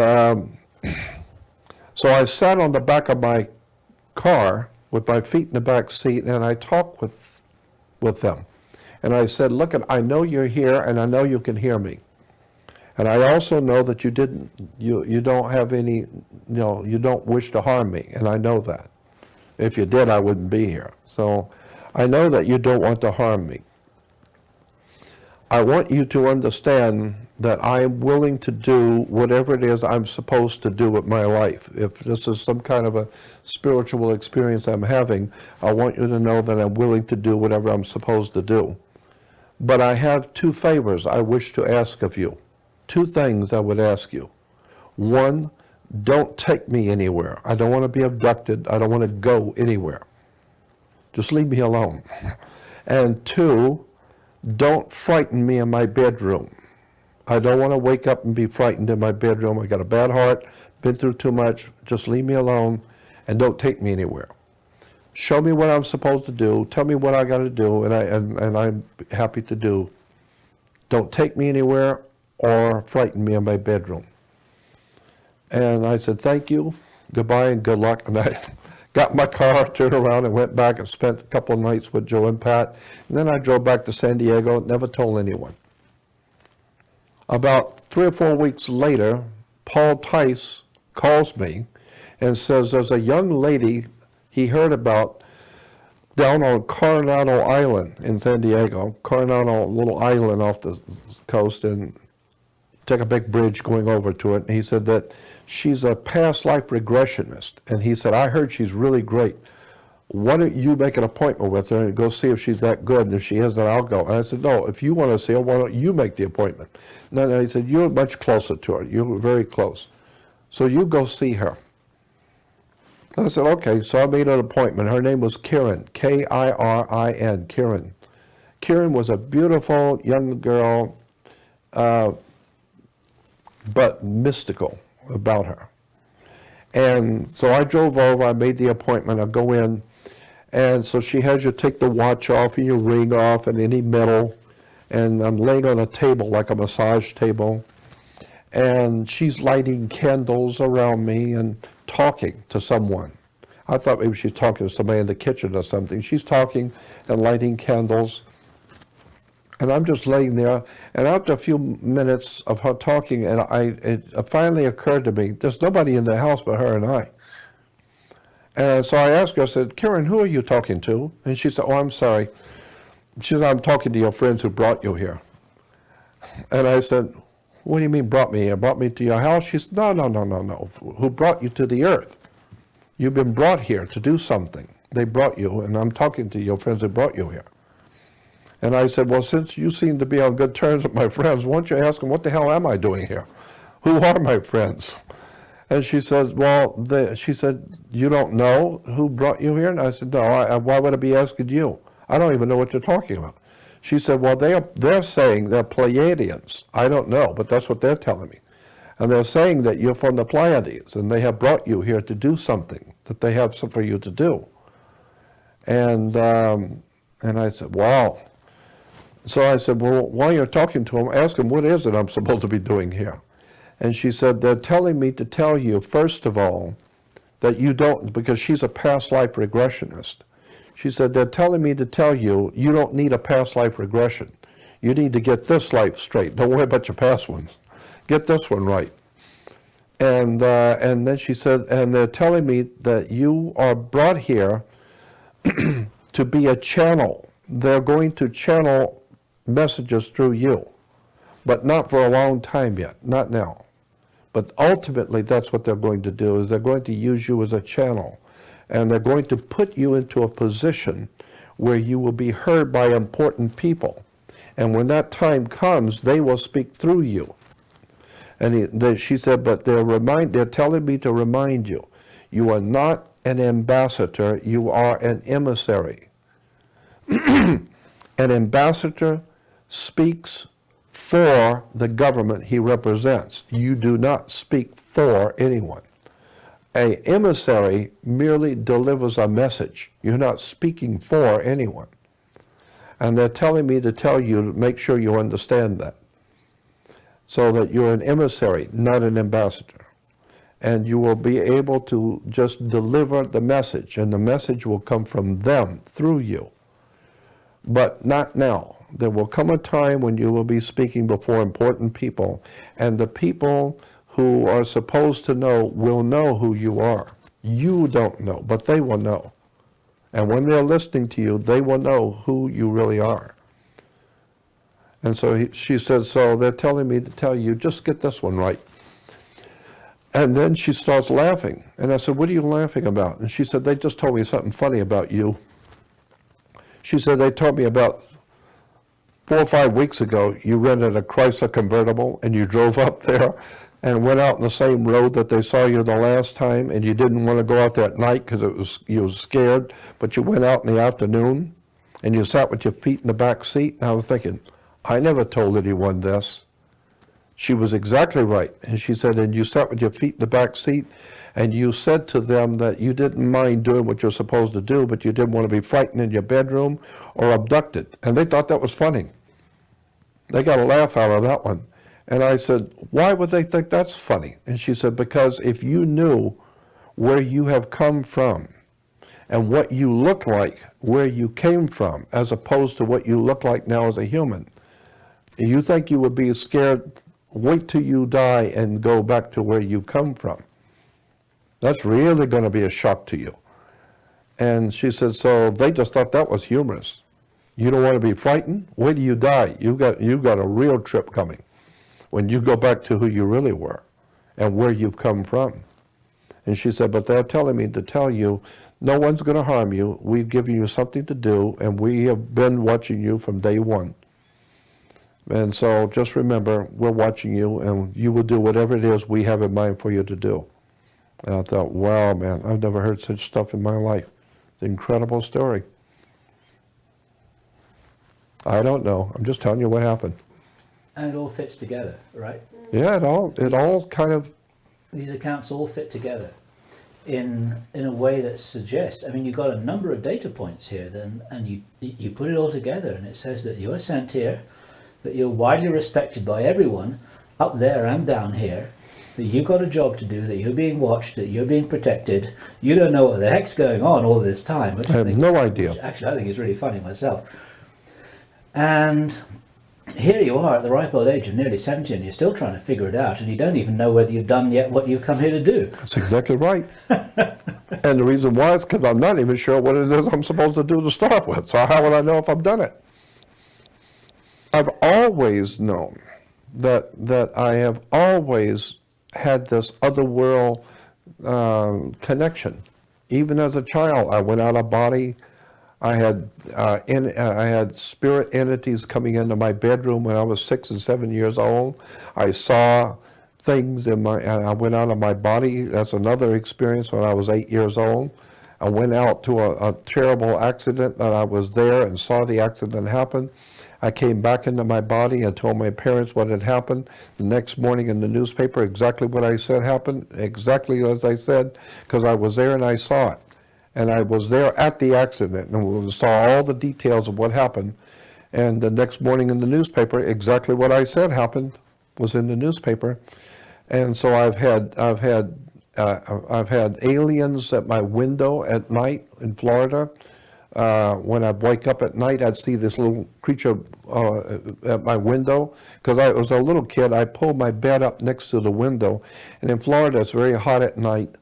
so I sat on the back of my car with my feet in the back seat, and I talked with them. And I said, look, I know you're here, and I know you can hear me. And I also know that you don't have any, you don't wish to harm me, and I know that. If you did, I wouldn't be here. So I know that you don't want to harm me. I want you to understand that I am willing to do whatever it is I'm supposed to do with my life. If this is some kind of a spiritual experience I'm having, I want you to know that I'm willing to do whatever I'm supposed to do. But I have 2 favors I wish to ask of you. 2 things I would ask you. 1, don't take me anywhere. I don't want to be abducted. I don't want to go anywhere. Just leave me alone. And 2, don't frighten me in my bedroom. I don't want to wake up and be frightened in my bedroom. I got a bad heart, been through too much. Just leave me alone and don't take me anywhere. Show me what I'm supposed to do. Tell me what I got to do, and I'm happy to do. Don't take me anywhere or frighten me in my bedroom. And I said, thank you, goodbye, and good luck. And I got in my car, turned around, and went back and spent a couple of nights with Joe and Pat. And then I drove back to San Diego, never told anyone. About 3 or 4 weeks later, Paul Tice calls me and says there's a young lady he heard about down on Coronado Island in San Diego. Coronado, little island off the coast, and take a big bridge going over to it. And he said that she's a past life regressionist. And he said, I heard she's really great. Why don't you make an appointment with her and go see if she's that good? And if she is, then I'll go. And I said, no, if you want to see her, why don't you make the appointment? No, he said, you're much closer to her. You're very close. So you go see her. I said, okay. So I made an appointment. Her name was Kirin, K-I-R-I-N, Kirin. Kirin was a beautiful young girl, but mystical about her. And so I drove over, I made the appointment, I go in, and so she has you take the watch off and your ring off and any metal, and I'm laying on a table, like a massage table, and she's lighting candles around me and talking to someone. I thought maybe she's talking to somebody in the kitchen or something. She's talking and lighting candles, and I'm just laying there, and after a few minutes of her talking, and it finally occurred to me, there's nobody in the house but her and I. And so I asked her, I said, Kirin, who are you talking to? And she said, oh, I'm sorry. She said, I'm talking to your friends who brought you here. And I said, what do you mean brought me here? Brought me to your house? She said, no. Who brought you to the earth? You've been brought here to do something. They brought you, and I'm talking to your friends who brought you here. And I said, well, since you seem to be on good terms with my friends, why don't you ask them, what the hell am I doing here? Who are my friends? And she says, well, she said, you don't know who brought you here? And I said, no, why would I be asking you? I don't even know what you're talking about. She said, well, they're saying they're Pleiadians. I don't know, but that's what they're telling me. And they're saying that you're from the Pleiades, and they have brought you here to do something, that they have something for you to do. And I said, wow. So I said, well, while you're talking to him, ask him, what is it I'm supposed to be doing here? And she said, they're telling me to tell you, first of all, that you don't, because she's a past life regressionist. She said, they're telling me to tell you, you don't need a past life regression. You need to get this life straight. Don't worry about your past ones. Get this one right. And then she said, and they're telling me that you are brought here to be a channel. They're going to channel messages through you, but not for a long time yet, not now. But ultimately, that's what they're going to do, is they're going to use you as a channel. And they're going to put you into a position where you will be heard by important people. And when that time comes, they will speak through you. And she said, but they're telling me to remind you, you are not an ambassador, you are an emissary. An ambassador speaks for the government he represents. You do not speak for anyone. An emissary merely delivers a message. You're not speaking for anyone. And they're telling me to tell you, to make sure you understand that. So that you're an emissary, not an ambassador. And you will be able to just deliver the message, and the message will come from them, through you. But not now. There will come a time when you will be speaking before important people, and the people who are supposed to know will know who you are. You don't know, but they will know. And when they're listening to you, they will know who you really are. And so she said, so they're telling me to tell you, just get this one right. And then she starts laughing. And I said, what are you laughing about? And she said, they just told me something funny about you. She said, they told me about 4 or 5 weeks ago, you rented a Chrysler convertible and you drove up there and went out on the same road that they saw you the last time, and you didn't want to go out that night because you were scared, but you went out in the afternoon and you sat with your feet in the back seat. And I was thinking, I never told anyone this. She was exactly right. And she said, and you sat with your feet in the back seat and you said to them that you didn't mind doing what you're supposed to do, but you didn't want to be frightened in your bedroom or abducted. And they thought that was funny. They got a laugh out of that one. And I said, why would they think that's funny? And she said, because if you knew where you have come from and what you look like where you came from, as opposed to what you look like now as a human, you think you would be scared. Wait till you die and go back to where you come from. That's really going to be a shock to you. And she said, so they just thought that was humorous. You don't want to be frightened? Wait till you die. You've got a real trip coming when you go back to who you really were and where you've come from. And she said, but they're telling me to tell you, no one's going to harm you. We've given you something to do, and we have been watching you from day one. And so just remember, we're watching you, and you will do whatever it is we have in mind for you to do. And I thought, wow, man, I've never heard such stuff in my life. It's an incredible story. I don't know. I'm just telling you what happened. And it all fits together, right? Yeah, it all kind of... These accounts all fit together in a way that suggests, I mean, you've got a number of data points here, then, and you put it all together, and it says that you're sent here, that you're widely respected by everyone, up there and down here, that you've got a job to do, that you're being watched, that you're being protected. You don't know what the heck's going on all this time. Which I have no idea. Which actually, I think is really funny myself. And here you are at the ripe old age of nearly 70, and you're still trying to figure it out, and you don't even know whether you've done yet what you've come here to do. That's exactly right. And the reason why is because I'm not even sure what it is I'm supposed to do to start with. So how would I know if I've done it? I've always known that I have always had this other world connection. Even as a child, I went out of body. I had spirit entities coming into my bedroom when I was 6 and 7 years old. I saw things and I went out of my body. That's another experience when I was 8 years old. I went out to a terrible accident, and I was there and saw the accident happen. I came back into my body and told my parents what had happened. The next morning in the newspaper, exactly what I said happened, exactly as I said, because I was there and I saw it. And I was there at the accident and saw all the details of what happened. And the next morning in the newspaper, exactly what I said happened was in the newspaper. And so I've had aliens at my window at night in Florida. When I'd wake up at night, I'd see this little creature at my window. Because I was a little kid, I pulled my bed up next to the window. And in Florida, it's very hot at night.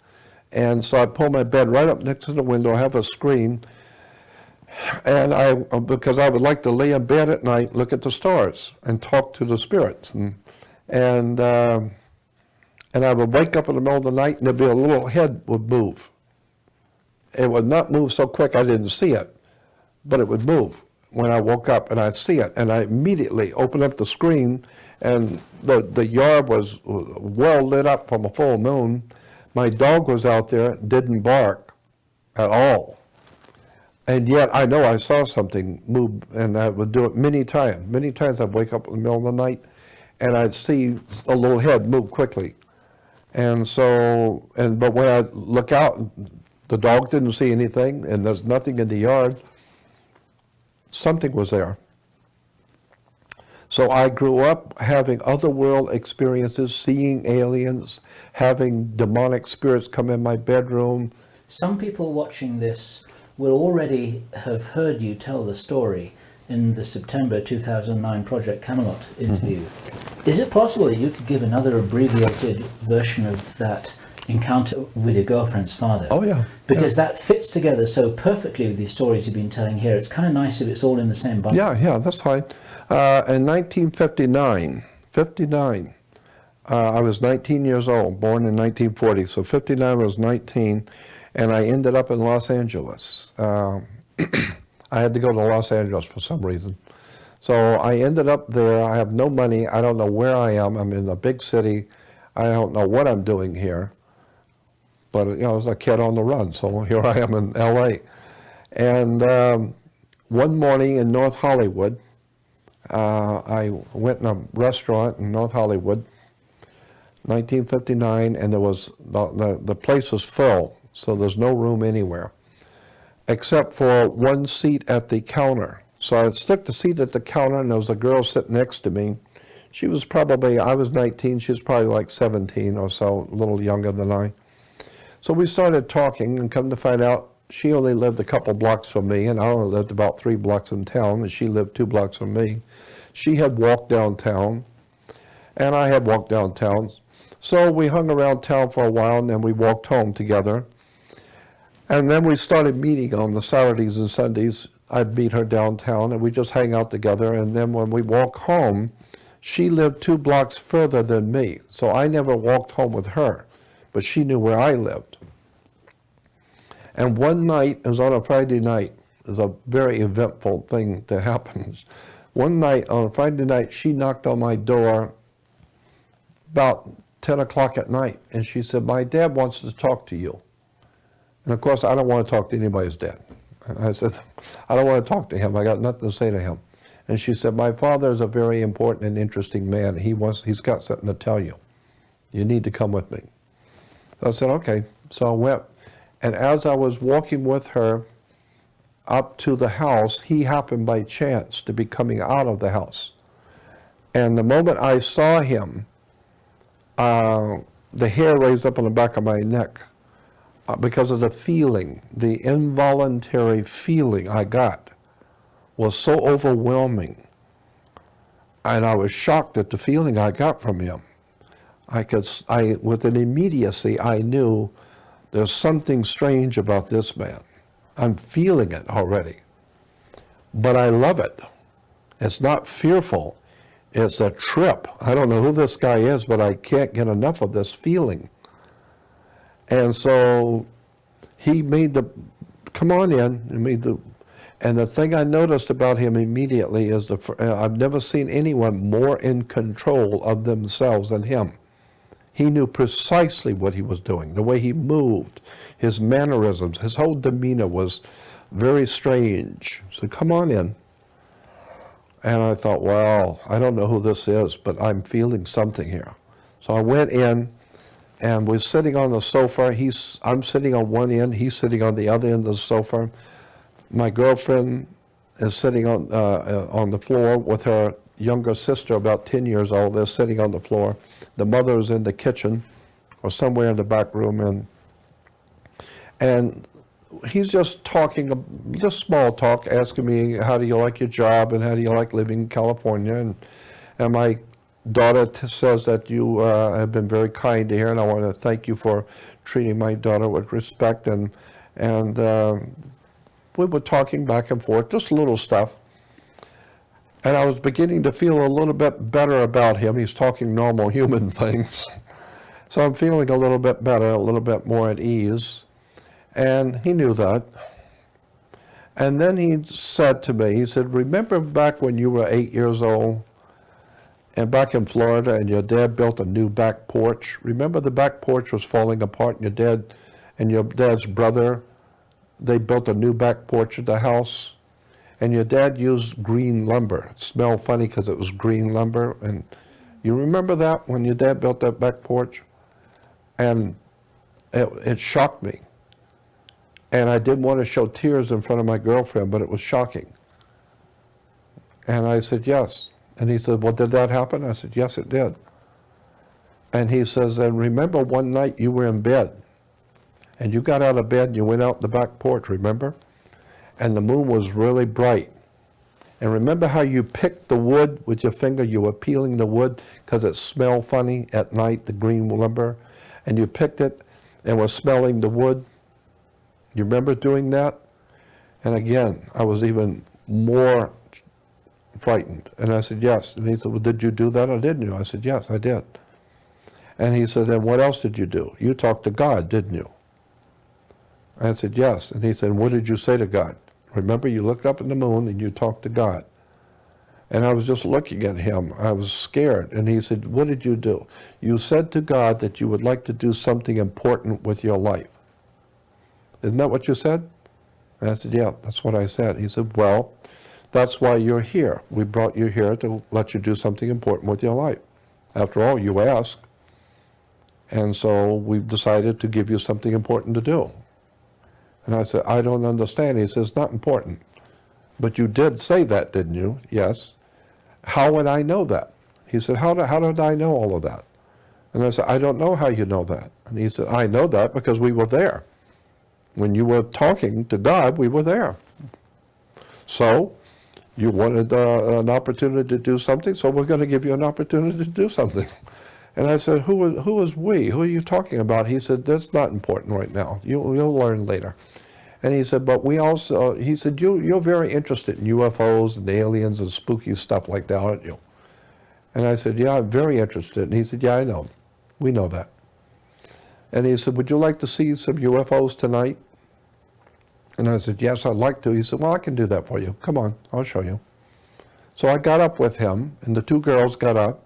And so I pull my bed right up next to the window, I have a screen. And because I would like to lay in bed at night, look at the stars, and talk to the spirits. And I would wake up in the middle of the night, and there'd be a little head would move. It would not move so quick I didn't see it, but it would move when I woke up, and I'd see it. And I immediately opened up the screen, and the yard was well lit up from a full moon. My dog was out there, didn't bark at all. And yet I know I saw something move, and I would do it many times. Many times I'd wake up in the middle of the night, and I'd see a little head move quickly. And so, but when I look out, the dog didn't see anything, and there's nothing in the yard. Something was there. So I grew up having otherworld experiences, seeing aliens, having demonic spirits come in my bedroom. Some people watching this will already have heard you tell the story in the September 2009 Project Camelot interview. Mm-hmm. Is it possible that you could give another abbreviated version of that encounter with your girlfriend's father? Oh, yeah. Because that fits together so perfectly with these stories you've been telling here. It's kind of nice if it's all in the same bundle. Yeah, that's fine. In 1959, I was 19 years old, born in 1940. So 59 I was 19, and I ended up in Los Angeles. I had to go to Los Angeles for some reason. So I ended up there. I have no money. I don't know where I am. I'm in a big city. I don't know what I'm doing here. But, you know, I was a kid on the run, so here I am in LA. And one morning in North Hollywood, I went in a restaurant in North Hollywood, 1959, and there was, the place was full, so there's no room anywhere, except for one seat at the counter. So I took the seat at the counter, and there was a girl sitting next to me. She was probably, I was 19, she was probably like 17 or so, a little younger than I. So we started talking, and come to find out, she only lived a couple blocks from me, and I only lived about 3 blocks in town, and she lived 2 blocks from me. She had walked downtown, and I had walked downtown. So we hung around town for a while, and then we walked home together. And then we started meeting on the Saturdays and Sundays. I'd meet her downtown, and we just hang out together. And then when we walk home, she lived 2 blocks further than me. So I never walked home with her, but she knew where I lived. And one night, it was on a Friday night, it was a very eventful thing that happens. One night, on a Friday night, she knocked on my door about 10 o'clock at night, and she said, "My dad wants to talk to you." And of course, I don't want to talk to anybody's dad. And I said, "I don't want to talk to him. I got nothing to say to him." And she said, "My father is a very important and interesting man. He's got something to tell you. You need to come with me." So I said, "Okay." So I went. And as I was walking with her up to the house, he happened by chance to be coming out of the house. And the moment I saw him, the hair raised up on the back of my neck because of the feeling, the involuntary feeling I got was so overwhelming. And I was shocked at the feeling I got from him. With an immediacy, I knew there's something strange about this man. I'm feeling it already. But I love it. It's not fearful. It's a trip. I don't know who this guy is, but I can't get enough of this feeling. And so he made come on in, and the thing I noticed about him immediately is I've never seen anyone more in control of themselves than him. He knew precisely what he was doing, the way he moved, his mannerisms, his whole demeanor was very strange. So come on in. And I thought, well, I don't know who this is, but I'm feeling something here. So I went in, and we're sitting on the sofa. I'm sitting on one end, he's sitting on the other end of the sofa. My girlfriend is sitting on the floor with her younger sister, about 10 years old. They're sitting on the floor. The mother is in the kitchen or somewhere in the back room, and he's just talking, just small talk, asking me, how do you like your job and how do you like living in California? And my daughter says that you have been very kind to her, and I want to thank you for treating my daughter with respect. And we were talking back and forth, just little stuff. And I was beginning to feel a little bit better about him. He's talking normal human things. So I'm feeling a little bit better, a little bit more at ease. And he knew that. And then he said to me, he said, remember back when you were 8 years old and back in Florida and your dad built a new back porch? Remember the back porch was falling apart and your dad's brother, they built a new back porch at the house? And your dad used green lumber. It smelled funny because it was green lumber. And you remember that when your dad built that back porch? And it shocked me. And I didn't want to show tears in front of my girlfriend, but it was shocking. And I said, yes. And he said, well, did that happen? I said, yes, it did. And he says, and remember one night you were in bed. And you got out of bed and you went out the back porch, remember? And the moon was really bright. And remember how you picked the wood with your finger? You were peeling the wood because it smelled funny at night, the green lumber. And you picked it and were smelling the wood. You remember doing that? And again, I was even more frightened. And I said, yes. And he said, well, did you do that or didn't you? I said, yes, I did. And he said, and what else did you do? You talked to God, didn't you? I said, yes. And he said, what did you say to God? Remember, you looked up at the moon and you talked to God. And I was just looking at him. I was scared. And he said, what did you do? You said to God that you would like to do something important with your life. Isn't that what you said? And I said, yeah, that's what I said. He said, well, that's why you're here. We brought you here to let you do something important with your life. After all, you asked. And so we've decided to give you something important to do. And I said, I don't understand. He says, not important. But you did say that, didn't you? Yes. How would I know that? He said, how did I know all of that? And I said, I don't know how you know that. And he said, I know that because we were there. When you were talking to God, we were there. So you wanted an opportunity to do something, so we're going to give you an opportunity to do something. And I said, who is we? Who are you talking about? He said, that's not important right now. You'll learn later. And he said, but we also, he said, you're very interested in UFOs and aliens and spooky stuff like that, aren't you? And I said, yeah, I'm very interested. And he said, yeah, I know. We know that. And he said, would you like to see some UFOs tonight? And I said, yes, I'd like to. He said, well, I can do that for you. Come on, I'll show you. So I got up with him, and the two girls got up.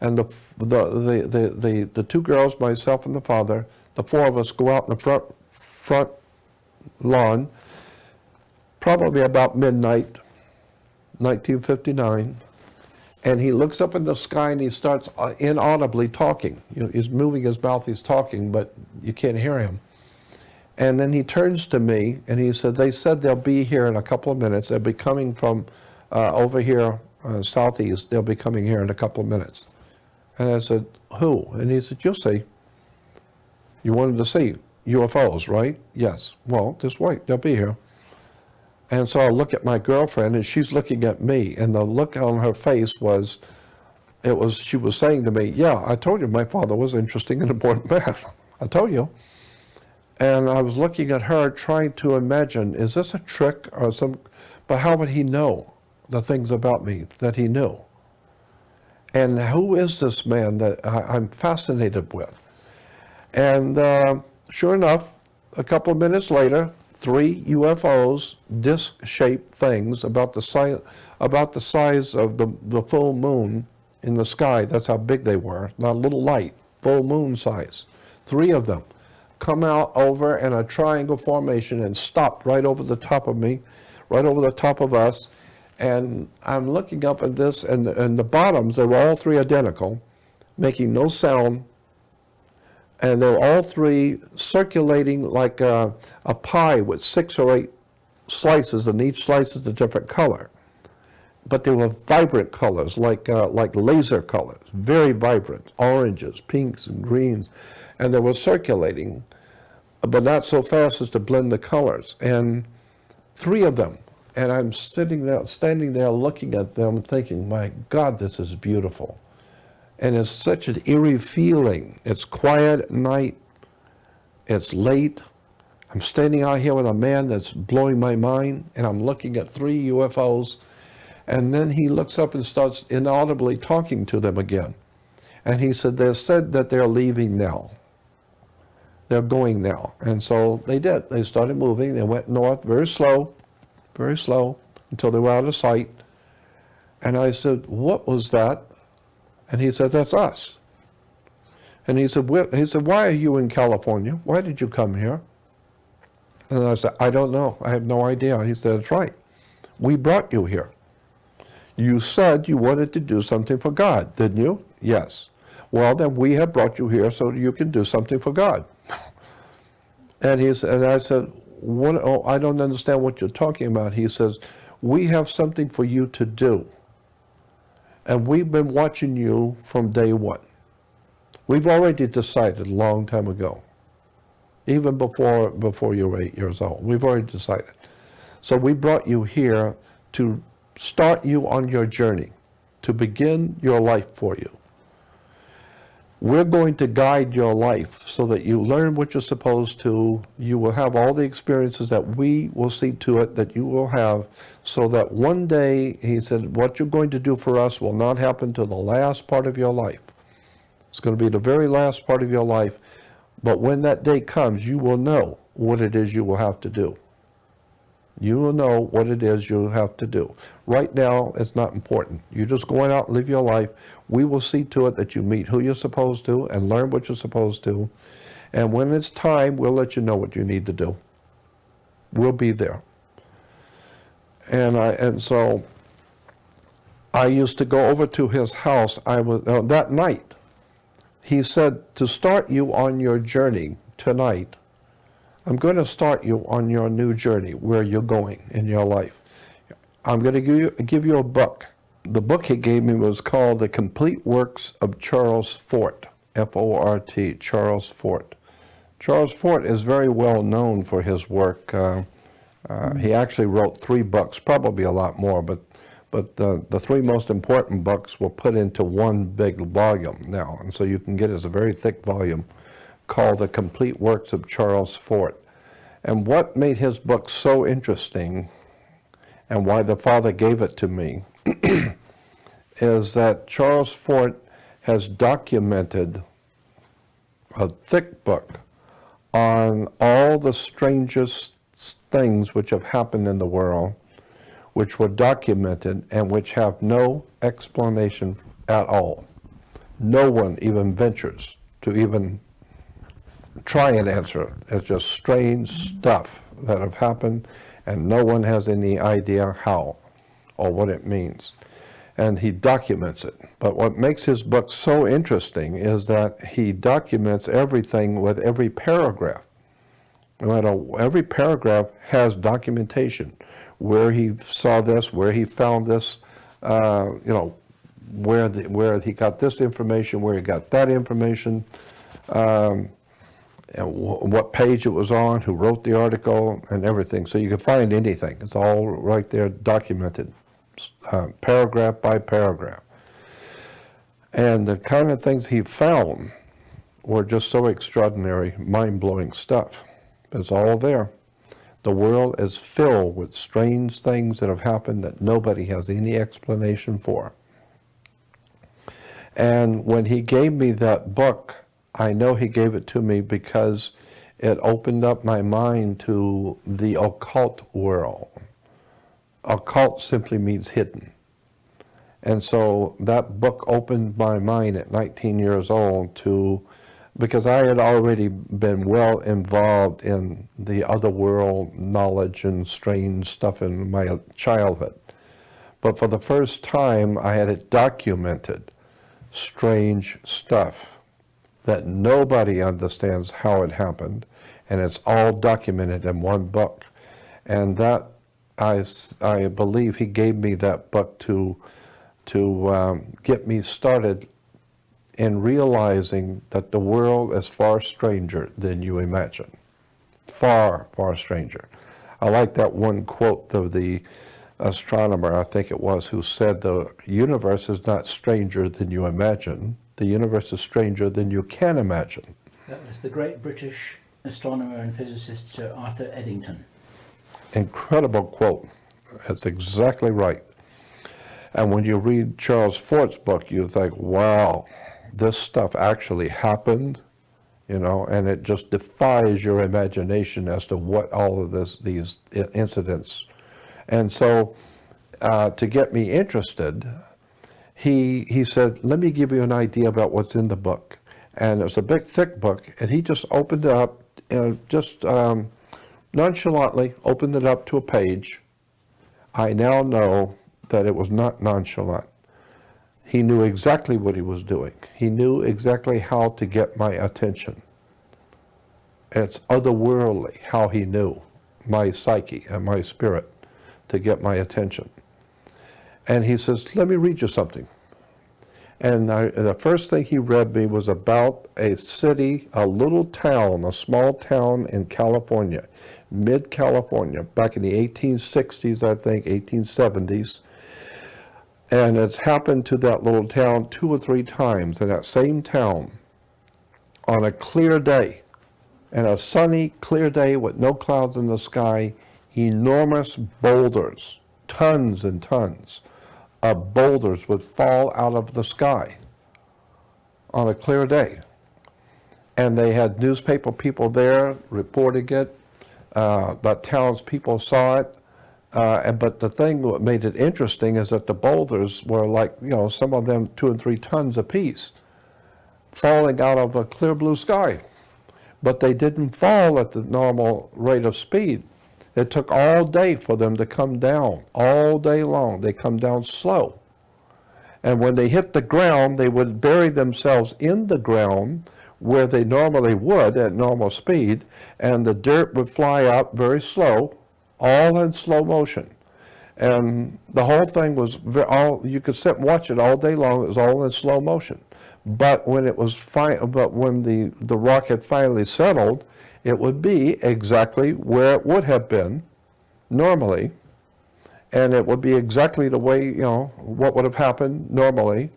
And the two girls, myself and the father, the four of us go out in the front lawn, probably about midnight, 1959, and he looks up in the sky and he starts inaudibly talking. You know, he's moving his mouth, he's talking, but you can't hear him. And then he turns to me and he said, they said they'll be here in a couple of minutes. They'll be coming from over here, southeast. They'll be coming here in a couple of minutes. And I said, who? And he said, you'll see. You wanted to see UFOs, right? Yes. Well, just wait, they'll be here. And so I look at my girlfriend and she's looking at me, and the look on her face was, she was saying to me, yeah, I told you my father was an interesting and important man. I told you. And I was looking at her trying to imagine, is this a trick or but how would he know the things about me that he knew? And who is this man that I'm fascinated with? And sure enough, a couple of minutes later, 3 UFOs, disc-shaped things about the size of the full moon in the sky. That's how big they were. Not a little light, full moon size. 3 of them come out over in a triangle formation and stop right over the top of me, right over the top of us. And I'm looking up at this, and the bottoms, they were all 3 identical, making no sound. And they were all 3 circulating like a pie with 6 or 8 slices, and each slice is a different color. But they were vibrant colors, like laser colors, very vibrant, oranges, pinks, and greens, and they were circulating, but not so fast as to blend the colors. And 3 of them, and I'm standing there looking at them, thinking, my God, this is beautiful. And it's such an eerie feeling. It's quiet at night. It's late. I'm standing out here with a man that's blowing my mind, and I'm looking at 3 UFOs. And then he looks up and starts inaudibly talking to them again. And he said, they said that they're leaving now. They're going now. And so they did. They started moving. They went north very slow, until they were out of sight. And I said, what was that? And he said, that's us. And he said, why are you in California? Why did you come here? And I said, I don't know. I have no idea. He said, that's right. We brought you here. You said you wanted to do something for God, didn't you? Yes. Well, then we have brought you here so you can do something for God. And I said, what? Oh, I don't understand what you're talking about. He says, we have something for you to do. And we've been watching you from day one. We've already decided a long time ago, even before you were 8 years old. We've already decided. So we brought you here to start you on your journey, to begin your life for you. We're going to guide your life so that you learn what you're supposed to. You will have all the experiences that we will see to it that you will have, so that one day, he said, what you're going to do for us will not happen till the last part of your life. It's going to be the very last part of your life. But when that day comes, you will know what it is you will have to do. You will know what it is you have to do. Right now, it's not important. You're just going out and live your life. We will see to it that you meet who you're supposed to and learn what you're supposed to. And when it's time, we'll let you know what you need to do. We'll be there. And so I used to go over to his house. That night, he said, to start you on your journey tonight, I'm going to start you on your new journey, where you're going in your life. I'm going to give you a book. The book he gave me was called The Complete Works of Charles Fort, F-O-R-T, Charles Fort. Charles Fort is very well known for his work. He actually wrote 3 books, probably a lot more, but the 3 most important books were put into one big volume now, and so you can get it as a very thick volume called The Complete Works of Charles Fort. And what made his book so interesting, and why the Father gave it to me, is that Charles Fort has documented a thick book on all the strangest things which have happened in the world, which were documented and which have no explanation at all. No one even ventures to even try and answer it. It's just strange stuff that have happened, and no one has any idea how or what it means. And he documents it. But what makes his book so interesting is that he documents everything with every paragraph. Every paragraph has documentation. Where he saw this, where he found this, where he got this information, where he got that information, and what page it was on, who wrote the article, and everything. So you can find anything. It's all right there documented, paragraph by paragraph. And the kind of things he found were just so extraordinary, mind-blowing stuff. It's all there. The world is filled with strange things that have happened that nobody has any explanation for. And when he gave me that book, I know he gave it to me because it opened up my mind to the occult world. Occult simply means hidden. And so that book opened my mind at 19 years old because I had already been well involved in the other world knowledge and strange stuff in my childhood. But for the first time, I had it documented, strange stuff that nobody understands how it happened, and it's all documented in one book. And that I believe he gave me that book to get me started in realizing that the world is far stranger than you imagine. Far, far stranger. I like that one quote of the astronomer, I think it was, who said the universe is not stranger than you imagine. The universe is stranger than you can imagine. That was the great British astronomer and physicist Sir Arthur Eddington. Incredible quote. That's exactly right. And when you read Charles Fort's book, you think, wow, this stuff actually happened, you know, and it just defies your imagination as to what all of these incidents. And so to get me interested, he said, let me give you an idea about what's in the book. And it was a big, thick book, and he just opened it up, just nonchalantly opened it up to a page. I now know that it was not nonchalant. He knew exactly what he was doing. He knew exactly how to get my attention. It's otherworldly how he knew my psyche and my spirit to get my attention. And he says, let me read you something. And the first thing he read me was about a city, a little town, a small town in California, mid-California, back in the 1860s, I think, 1870s. And it's happened to that little town 2 or 3 times in that same town on a clear day, and a sunny, clear day with no clouds in the sky, enormous boulders, tons and tons of boulders would fall out of the sky on a clear day. And they had newspaper people there reporting it. The townspeople saw it. But the thing that made it interesting is that the boulders were like, you know, some of them 2 and 3 tons apiece, falling out of a clear blue sky. But they didn't fall at the normal rate of speed. It took all day for them to come down, all day long. They come down slow. And when they hit the ground, they would bury themselves in the ground where they normally would at normal speed, and the dirt would fly out very slow, all in slow motion. And the whole thing was, you could sit and watch it all day long. It was all in slow motion. But when it was when the rock had finally settled, it would be exactly where it would have been normally, and it would be exactly the way, you know, what would have happened normally,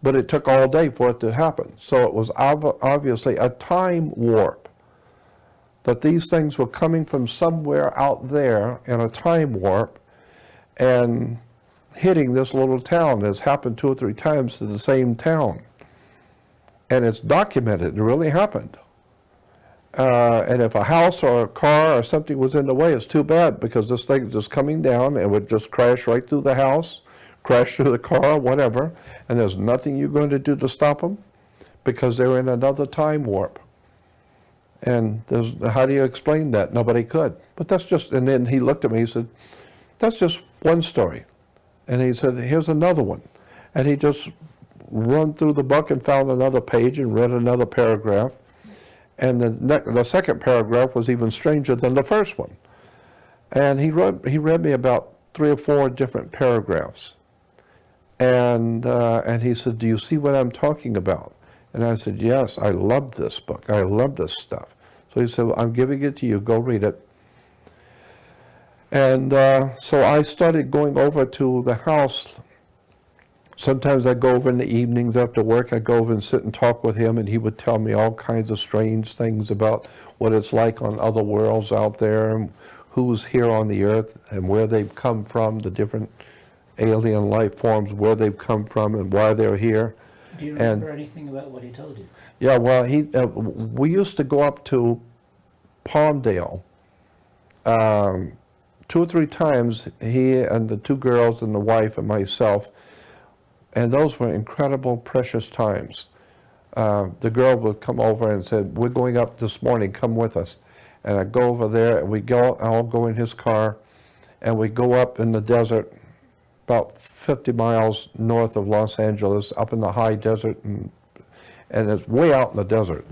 but it took all day for it to happen. So it was obviously a time warp, that these things were coming from somewhere out there in a time warp and hitting this little town. It's happened 2 or 3 times to the same town. And it's documented, it really happened. And if a house or a car or something was in the way, it's too bad, because this thing is just coming down and would just crash right through the house, crash through the car, whatever, and there's nothing you're going to do to stop them, because they're in another time warp. And how do you explain that? Nobody could. But that's just, and then he looked at me, he said, that's just one story. And he said, here's another one. And he just run through the book and found another page and read another paragraph. And the second paragraph was even stranger than the first one. And he read me about 3 or 4 different paragraphs. And he said, do you see what I'm talking about? And I said, yes, I love this book. I love this stuff. So he said, well, I'm giving it to you. Go read it. And so I started going over to the house. Sometimes I'd go over in the evenings after work. I'd go over and sit and talk with him, and he would tell me all kinds of strange things about what it's like on other worlds out there, and who's here on the earth, and where they've come from, the different alien life forms, where they've come from, and why they're here. Do you remember anything about what he told you? Yeah, well, we used to go up to Palmdale 2 or 3 times, he and the 2 girls and the wife and myself, and those were incredible, precious times. The girl would come over and said, we're going up this morning, come with us. And I'd go over there, and I'll go in his car, and we go up in the desert, about 50 miles north of Los Angeles, up in the high desert, and it's way out in the desert.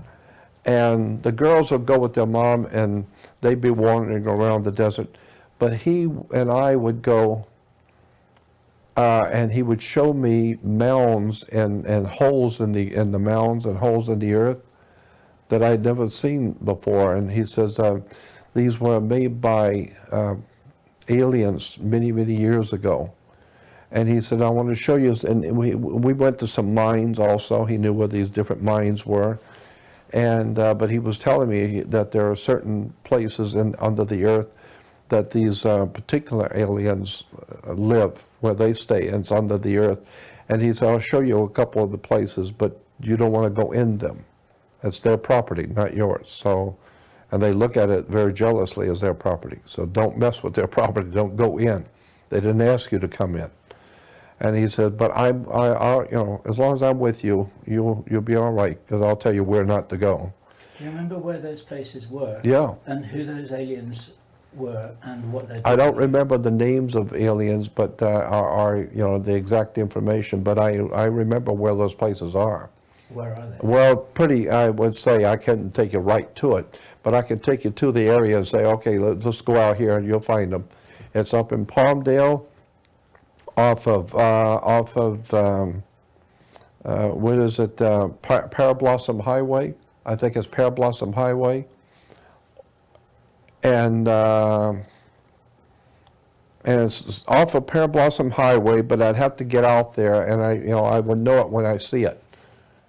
And the girls would go with their mom, and they'd be wandering around the desert. But he and I would go, and he would show me mounds and holes in the mounds and holes in the earth that I'd never seen before. And he says these were made by aliens many, many years ago. And he said, I want to show you, and we went to some mines also. He knew where these different mines were. And but he was telling me that there are certain places under the earth that these particular aliens live, where they stay, and it's under the earth. And he said, I'll show you a couple of the places, but you don't want to go in them. It's their property, not yours. So, and they look at it very jealously as their property. So don't mess with their property. Don't go in. They didn't ask you to come in. And he said, but I you know, as long as I'm with you, you'll be all right, because I'll tell you where not to go. Do you remember where those places were? Yeah. And who those aliens were and what they did? I don't remember the names of aliens, but are you know, the exact information. But I remember where those places are. Where are they? Well, pretty. I would say I couldn't take you right to it, but I can take you to the area and say, okay, let's go out here and you'll find them. It's up in Palmdale, off of what is it? Parablossom Highway. I think it's Parablossom Highway. And it's off of Parablossom Highway, but I'd have to get out there, and I would know it when I see it,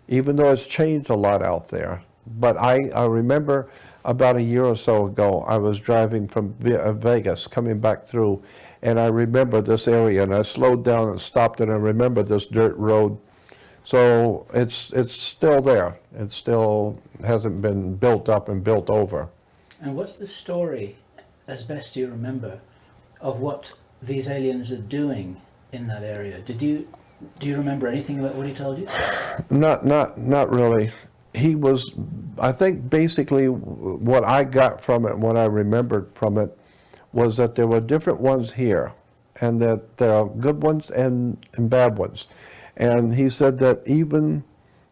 even though it's changed a lot out there. But I remember about a year or so ago, I was driving from Vegas, coming back through, and I remember this area, and I slowed down and stopped, and I remember this dirt road. So it's still there. It still hasn't been built up and built over. And what's the story, as best you remember, of what these aliens are doing in that area? Do you remember anything about what he told you? Not really. He was, I think basically what I got from it, what I remembered from it, was that there were different ones here, and that there are good ones and bad ones. And he said that even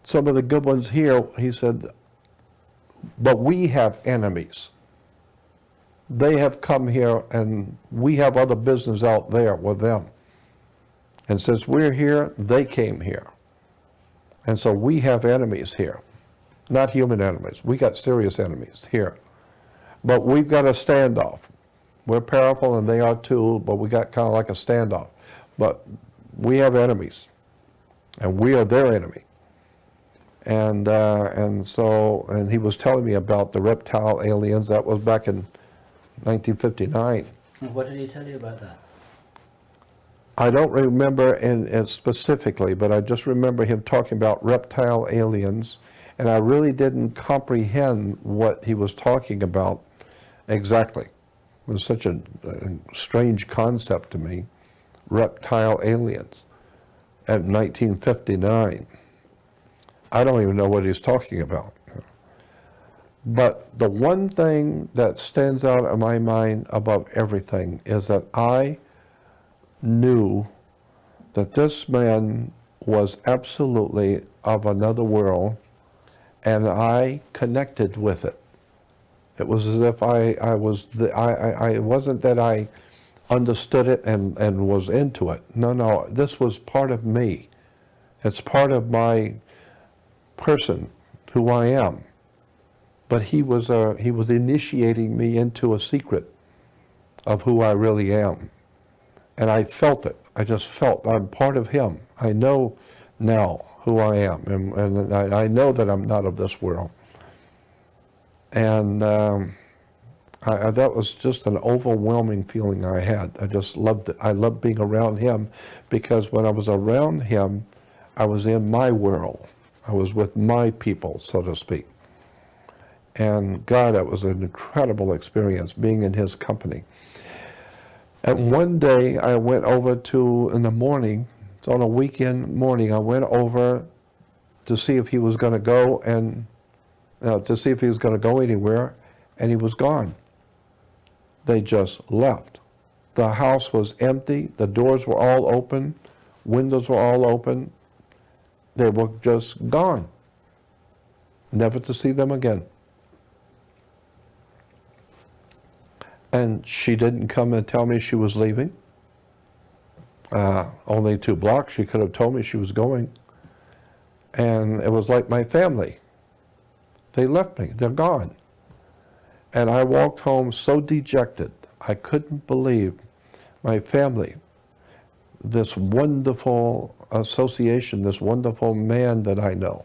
some of the good ones here, he said, but we have enemies. They have come here, and we have other business out there with them. And since we're here, they came here. And so we have enemies here. Not human enemies. We got serious enemies here. But we've got a standoff. We're powerful and they are too, but we got kind of like a standoff. But we have enemies, and we are their enemy. And he was telling me about the reptile aliens. That was back in 1959. And what did he tell you about that? I don't remember in specifically, but I just remember him talking about reptile aliens, and I really didn't comprehend what he was talking about exactly. It was such a strange concept to me, reptile aliens, at 1959. I don't even know what he's talking about. But the one thing that stands out in my mind above everything is that I knew that this man was absolutely of another world, and I connected with it. It was as if I wasn't that I understood it and was into it. No, this was part of me. It's part of my person, who I am. But he was initiating me into a secret of who I really am. And I felt it. I just felt I'm part of him. I know now who I am, and I know that I'm not of this world. And that was just an overwhelming feeling I had. I just loved it. I loved being around him, because when I was around him, I was in my world. I was with my people, so to speak. And God, it was an incredible experience being in his company. And one day I went over in the morning, it's on a weekend morning, I went over to see if he was going to go anywhere, and he was gone. They just left. The house was empty, the doors were all open, windows were all open. They were just gone. Never to see them again. And she didn't come and tell me she was leaving. Only 2 blocks, she could have told me she was going. And it was like my family. They left me, they're gone. And I walked home so dejected. I couldn't believe my family, this wonderful association, this wonderful man that I know,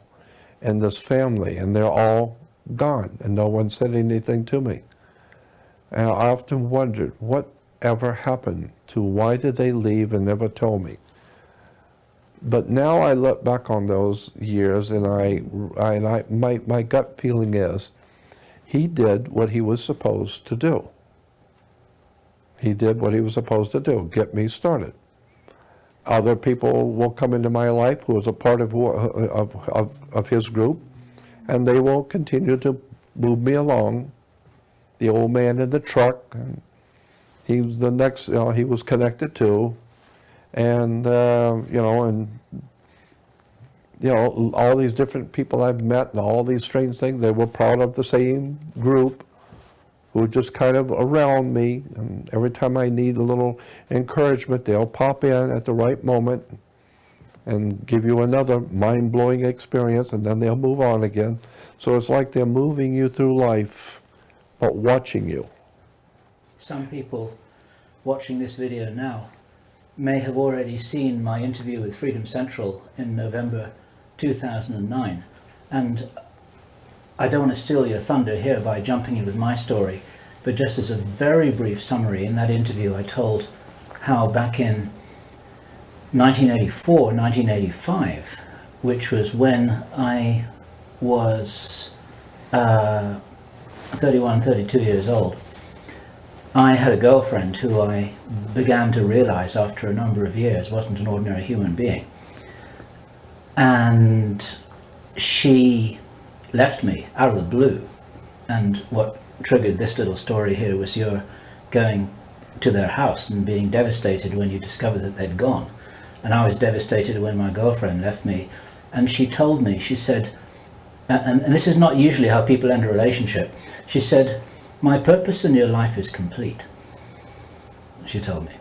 and this family, and they're all gone, and no one said anything to me. And I often wondered, whatever happened to why did they leave and never told me? But now I look back on those years, and my gut feeling is, he did what he was supposed to do. He did what he was supposed to do, get me started. Other people will come into my life who is a part of his group, and they will continue to move me along. The old man in the truck, and he was the next, he was connected to, and all these different people I've met and all these strange things, they were part of the same group who were just kind of around me, and every time I need a little encouragement, they'll pop in at the right moment and give you another mind-blowing experience, and then they'll move on again. So it's like they're moving you through life, but watching you. Some people watching this video now may have already seen my interview with Freedom Central in November 2009, and I don't want to steal your thunder here by jumping in with my story, but just as a very brief summary, in that interview I told how back in 1984, 1985, which was when I was 31, 32 years old, I had a girlfriend who I began to realize after a number of years wasn't an ordinary human being. And she left me out of the blue. And what triggered this little story here was your going to their house and being devastated when you discovered that they'd gone. And I was devastated when my girlfriend left me. And she told me, she said, and this is not usually how people end a relationship, she said, "My purpose in your life is complete," she told me.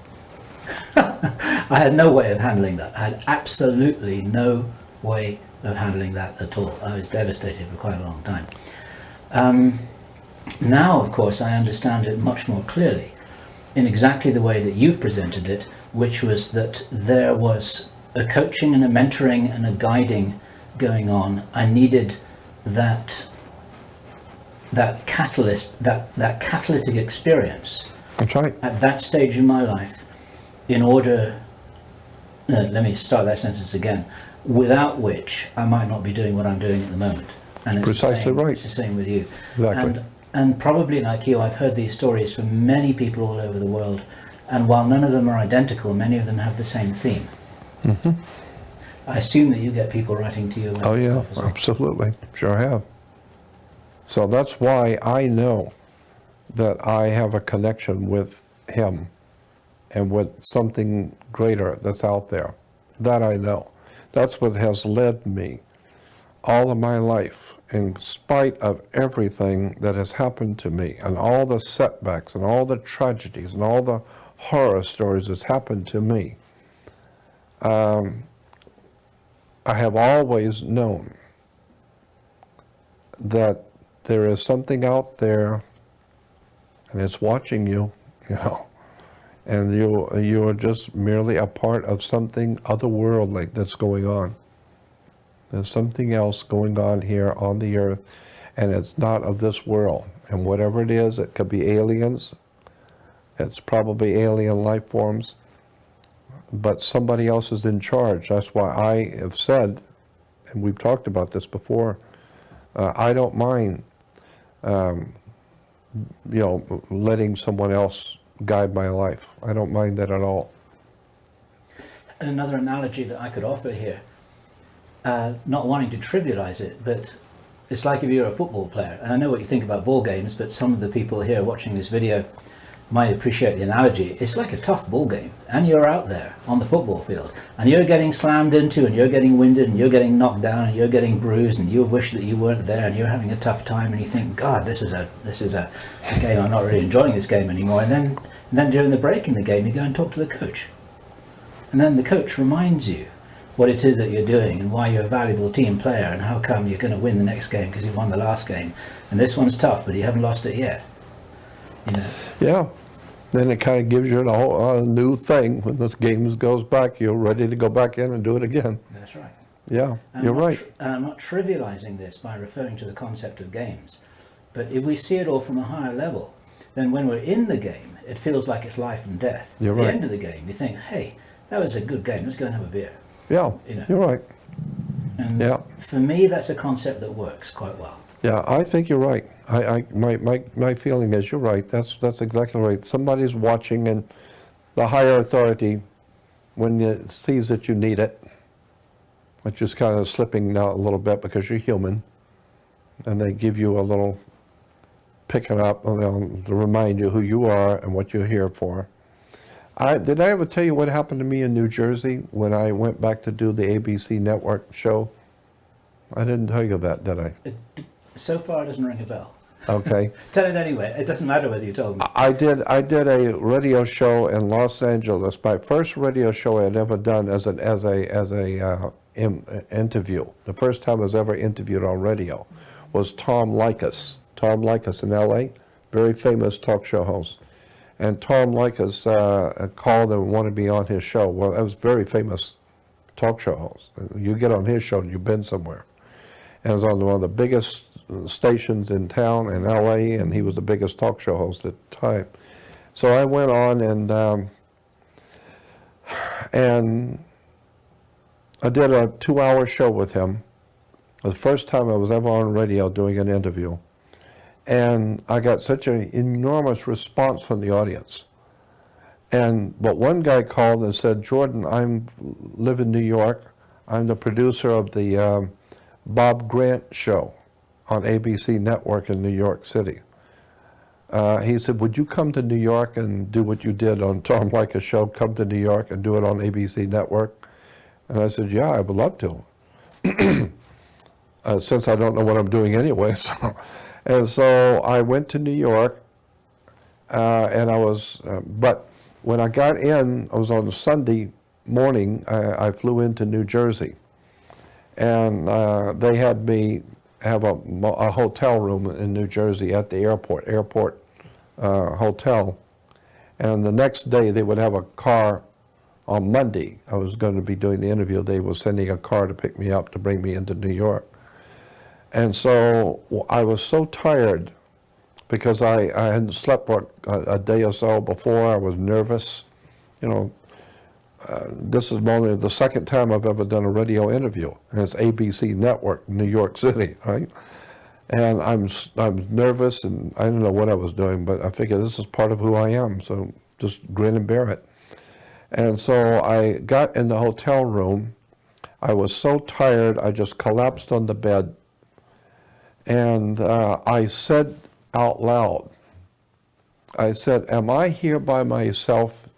I had no way of handling that. I had absolutely no way of handling that at all. I was devastated for quite a long time. Now, of course, I understand it much more clearly in exactly the way that you've presented it, which was that there was a coaching and a mentoring and a guiding going on. I needed that catalyst, that catalytic experience. That's right. At that stage in my life, in order, let me start that sentence again, without which I might not be doing what I'm doing at the moment. And it's Precisely right. It's the same with you. Exactly. And probably like you, I've heard these stories from many people all over the world, and while none of them are identical, many of them have the same theme. Mm-hmm. I assume that you get people writing to you. Oh yeah, absolutely. Sure have. So that's why I know that I have a connection with him and with something greater that's out there. That I know. That's what has led me all of my life, in spite of everything that has happened to me and all the setbacks and all the tragedies and all the horror stories that's happened to me. I have always known that there is something out there, and it's watching you, and you are just merely a part of something otherworldly that's going on. There's something else going on here on the earth, and it's not of this world. And whatever it is, it could be aliens, it's probably alien life forms, but somebody else is in charge. That's why I have said, and we've talked about this before, I don't mind, letting someone else guide my life. I don't mind that at all. And another analogy that I could offer here, not wanting to trivialize it, but it's like if you're a football player, and I know what you think about ball games, but some of the people here watching this video might appreciate the analogy, it's like a tough ball game, and you're out there on the football field, and you're getting slammed into, and you're getting winded, and you're getting knocked down, and you're getting bruised, and you wish that you weren't there, and you're having a tough time, and you think, God, this is a game, I'm not really enjoying this game anymore. And then during the break in the game, you go and talk to the coach, and then the coach reminds you what it is that you're doing and why you're a valuable team player and how come you're going to win the next game because you won the last game, and this one's tough, but you haven't lost it yet. You know. Yeah. Then it kind of gives you a whole new thing. When this game goes back, you're ready to go back in and do it again. That's right. Yeah, and you're right. And I'm not trivializing this by referring to the concept of games, but if we see it all from a higher level, then when we're in the game, it feels like it's life and death. You're At the right. end of the game, you think, hey, that was a good game, let's go and have a beer. Yeah, You know. you're right. And Yeah. for me, that's a concept that works quite well. Yeah, I think you're right. My feeling is you're right. That's exactly right. Somebody's watching, and the higher authority, when it sees that you need it, which is kind of slipping now a little bit because you're human, and they give you a little picking up to remind you who you are and what you're here for. Did I ever tell you what happened to me in New Jersey when I went back to do the ABC network show? I didn't tell you that, did I? So far, it doesn't ring a bell. Okay. Tell it anyway. It doesn't matter whether you told me. I did a radio show in Los Angeles. My first radio show I had ever done as a interview. The first time I was ever interviewed on radio was Tom Likas. Tom Likas in L.A., very famous talk show host. And Tom Likas called and wanted to be on his show. Well, that was very famous talk show host. You get on his show and you've been somewhere. And it was on one of the biggest stations in town in LA, and he was the biggest talk show host at the time. So I went on and I did a 2-hour show with him. It was the first time I was ever on radio doing an interview. And I got such an enormous response from the audience. But one guy called and said, Jordan, I live in New York. I'm the producer of the Bob Grant show on ABC Network in New York City. He said, would you come to New York and do what you did on Tom Likas' show, come to New York and do it on ABC Network? And I said, yeah, I would love to. Since I don't know what I'm doing anyway. And so I went to New York, and I was, but when I got in, I was on a Sunday morning, I flew into New Jersey. And they had me have a hotel room in New Jersey at the airport hotel. And the next day they would have a car. On Monday, I was going to be doing the interview. They were sending a car to pick me up to bring me into New York. And so I was so tired because I hadn't slept for a day or so before. I was nervous. You know, this is only the second time I've ever done a radio interview, and it's ABC Network, New York City, right? And I'm nervous, and I don't know what I was doing, but I figured this is part of who I am, so just grin and bear it. And so I got in the hotel room. I was so tired, I just collapsed on the bed, and I said out loud, I said, am I here by myself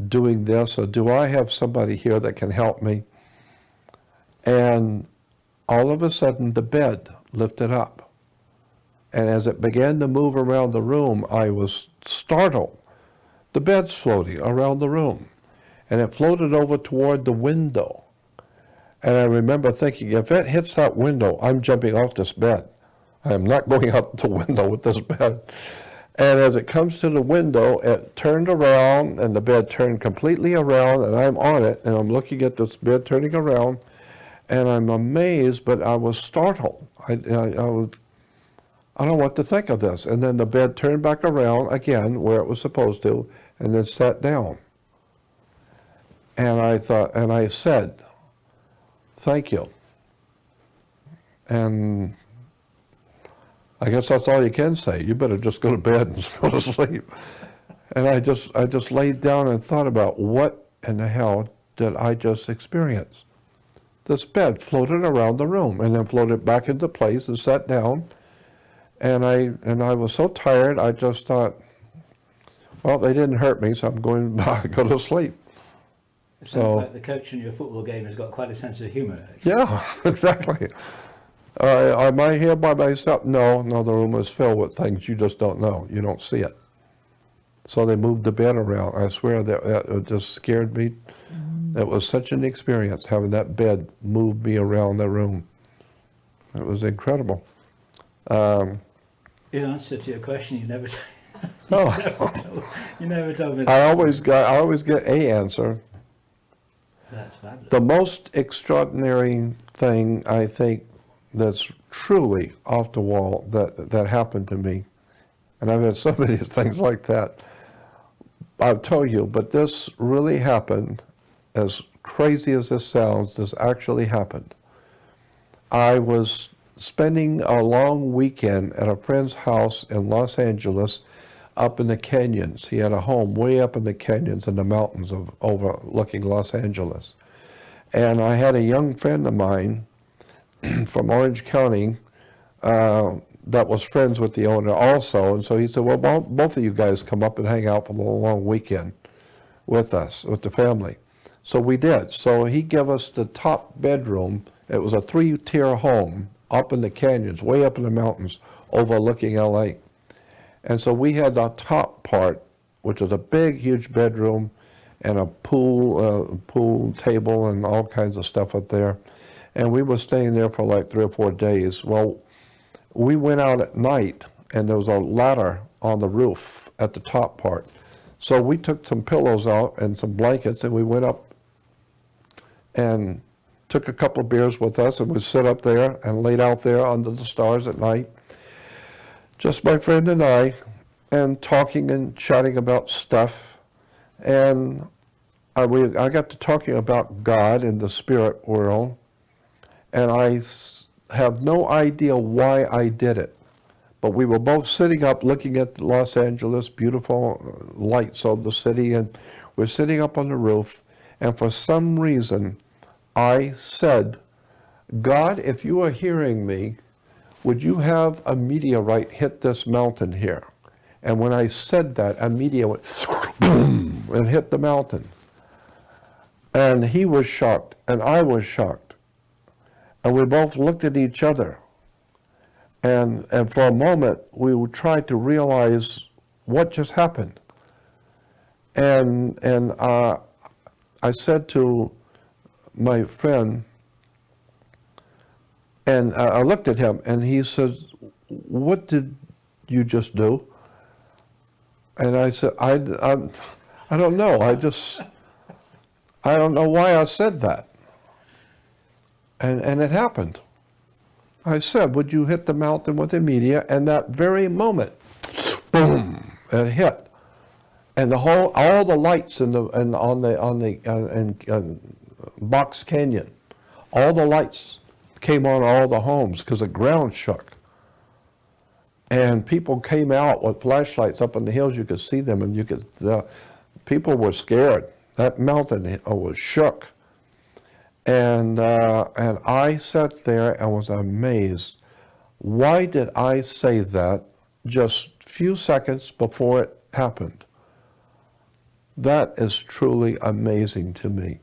doing this, or do I have somebody here that can help me? And all of a sudden the bed lifted up, and as it began to move around the room, I was startled. The bed's floating around the room, and it floated over toward the window. And I remember thinking, if it hits that window, I'm jumping off this bed. I am not going out the window with this bed. And as it comes to the window, it turned around, and the bed turned completely around, and I'm on it, and I'm looking at this bed turning around, and I'm amazed, but I was startled. I don't know what to think of this. And then the bed turned back around again where it was supposed to, and then sat down. And I thought, and I said, thank you. And I guess that's all you can say. You better just go to bed and go to sleep. And I just laid down and thought about what in the hell did I just experience? This bed floated around the room and then floated back into place and sat down. And I was so tired, I just thought, Well, they didn't hurt me, so I'm going to go to sleep. It sounds like the coach in your football game has got quite a sense of humour. Actually. Yeah, exactly. Am I here by myself? No, the room is filled with things you just don't know. You don't see it. So they moved the bed around. I swear that it just scared me. It was such an experience having that bed move me around the room. It was incredible. In answer to your question, you never told me that. I always get a answer. That's fabulous. The most extraordinary thing I think that's truly off the wall that happened to me, and I've had so many things like that, I'll tell you, but this really happened. As crazy as this sounds, this actually happened. I was spending a long weekend at a friend's house in Los Angeles up in the canyons. He had a home way up in the canyons in the mountains overlooking Los Angeles. And I had a young friend of mine from Orange County that was friends with the owner also. And so he said, well, both of you guys come up and hang out for the long weekend with us, with the family. So we did. So he gave us the top bedroom. It was a 3-tier home up in the canyons, way up in the mountains, overlooking LA. And so we had the top part, which was a big, huge bedroom and a pool table and all kinds of stuff up there. And we were staying there for like 3 or 4 days. Well, we went out at night and there was a ladder on the roof at the top part. So we took some pillows out and some blankets and we went up and took a couple of beers with us and we'd sit up there and laid out there under the stars at night. Just my friend and I, and talking and chatting about stuff. And I got to talking about God and the spirit world. And I have no idea why I did it. But we were both sitting up looking at Los Angeles, beautiful lights of the city, and we're sitting up on the roof. And for some reason, I said, God, if you are hearing me, would you have a meteorite hit this mountain here? And when I said that, a meteor went boom and hit the mountain. And he was shocked, and I was shocked. And we both looked at each other. And for a moment, we tried to realize what just happened. And I said to my friend, and I looked at him, and he says, what did you just do? And I said, I don't know. I don't know why I said that. And it happened. I said, would you hit the mountain with a meteor? And that very moment, boom, it hit. And all the lights on the Box Canyon, all the lights came on all the homes because the ground shook. And people came out with flashlights up in the hills. You could see them, and people were scared. That mountain was shook. And I sat there and was amazed. Why did I say that just a few seconds before it happened? That is truly amazing to me.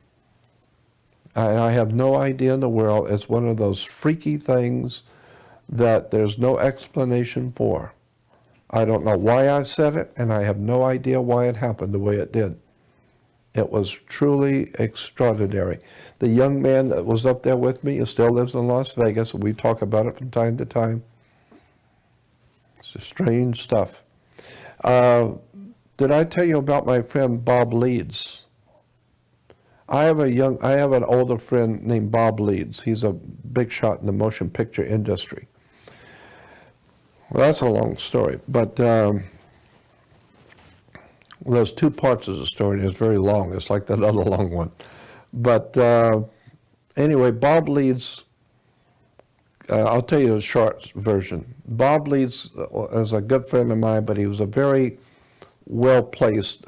And I have no idea in the world. It's one of those freaky things that there's no explanation for. I don't know why I said it, and I have no idea why it happened the way it did. It was truly extraordinary. The young man that was up there with me still lives in Las Vegas, and we talk about it from time to time. It's just strange stuff. Did I tell you about my friend Bob Leeds? I have an older friend named Bob Leeds. He's a big shot in the motion picture industry. Well, that's a long story, but there's 2 parts of the story, and it's very long. It's like that other long one. But anyway, Bob Leeds, I'll tell you the short version. Bob Leeds is a good friend of mine, but he was a very well-placed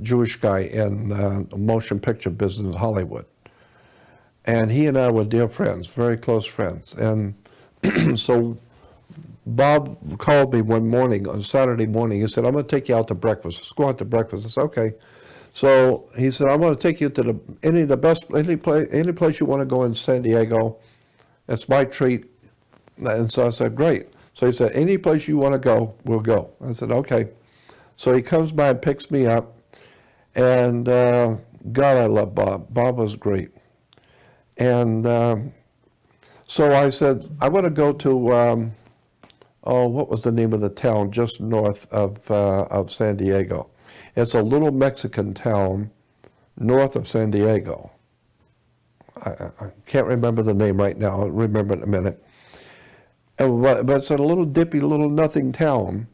Jewish guy in the motion picture business in Hollywood. And he and I were dear friends, very close friends. And so Bob called me one morning, on Saturday morning. He said, I'm going to take you out to breakfast. Let's go out to breakfast. I said, okay. So he said, I'm going to take you to any place you want to go in San Diego. It's my treat. And so I said, great. So he said, any place you want to go, we'll go. I said, okay. So he comes by and picks me up. And God, I love Bob. Bob was great. And so I said, I want to go to, what was the name of the town just north of San Diego? It's a little Mexican town north of San Diego. I can't remember the name right now. I'll remember it in a minute. But it's a little dippy, little nothing town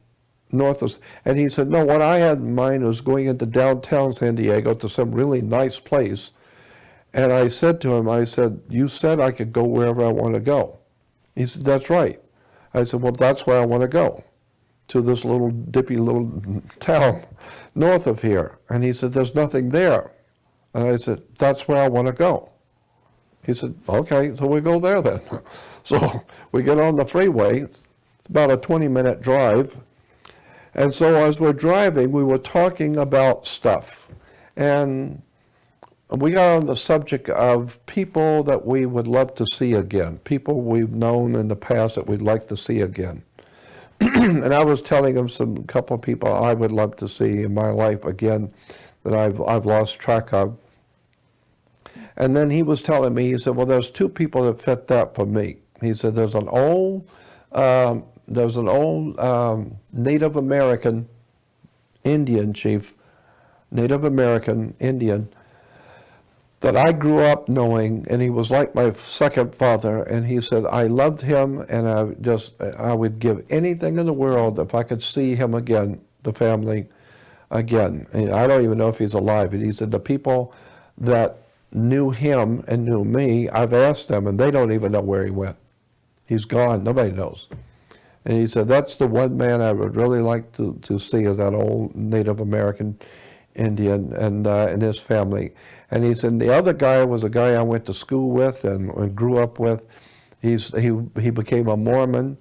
north of, and he said, no, what I had in mind was going into downtown San Diego to some really nice place. And I said to him, I said, you said I could go wherever I want to go. He said, that's right. I said, well, that's where I want to go, to this little dippy little town north of here. And he said, there's nothing there. And I said, that's where I want to go. He said, okay, so we go there then. So we get on the freeway. It's about a 20-minute drive. And so as we're driving, we were talking about stuff. And we got on the subject of people that we would love to see again, people we've known in the past that we'd like to see again. And I was telling him a couple of people I would love to see in my life again that I've lost track of. And then he was telling me, he said, well, there's two people that fit that for me. He said, there's an old Native American Indian chief, Native American Indian, that I grew up knowing, and he was like my second father, and he said, I loved him, and I would give anything in the world if I could see him again, the family again. And I don't even know if he's alive. And he said, the people that knew him and knew me, I've asked them, and they don't even know where he went. He's gone. Nobody knows. And he said, that's the one man I would really like to see, is that old Native American Indian and his family. And he said, the other guy was a guy I went to school with and grew up with. He became a Mormon,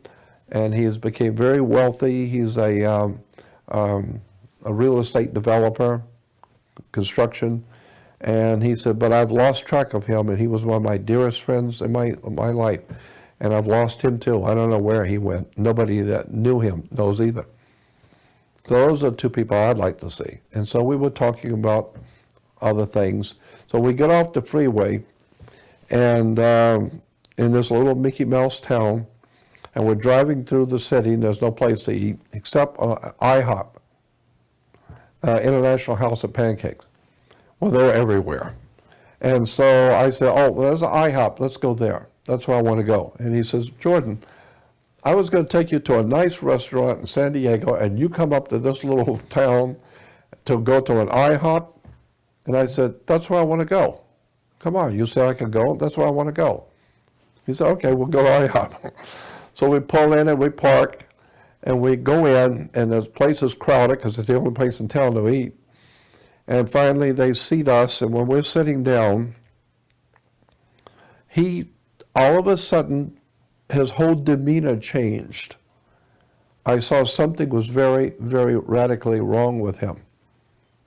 and he became very wealthy. He's a real estate developer, construction. And he said, but I've lost track of him, and he was one of my dearest friends in my life. And I've lost him too. I don't know where he went. Nobody that knew him knows either. So those are two people I'd like to see. And so we were talking about other things. So we get off the freeway, and in this little Mickey Mouse town, and we're driving through the city, and there's no place to eat except IHOP, International House of Pancakes. Well, they're everywhere. And so I said, oh, well, there's an IHOP. Let's go there. That's where I want to go. And he says, Jordan, I was going to take you to a nice restaurant in San Diego, and you come up to this little town to go to an IHOP? And I said, that's where I want to go. Come on, you say I can go? That's where I want to go. He said, okay, we'll go to IHOP. So we pull in and we park, and we go in, and the place is crowded because it's the only place in town to eat. And finally they seat us, and when we're sitting down, all of a sudden, his whole demeanor changed. I saw something was very, very radically wrong with him.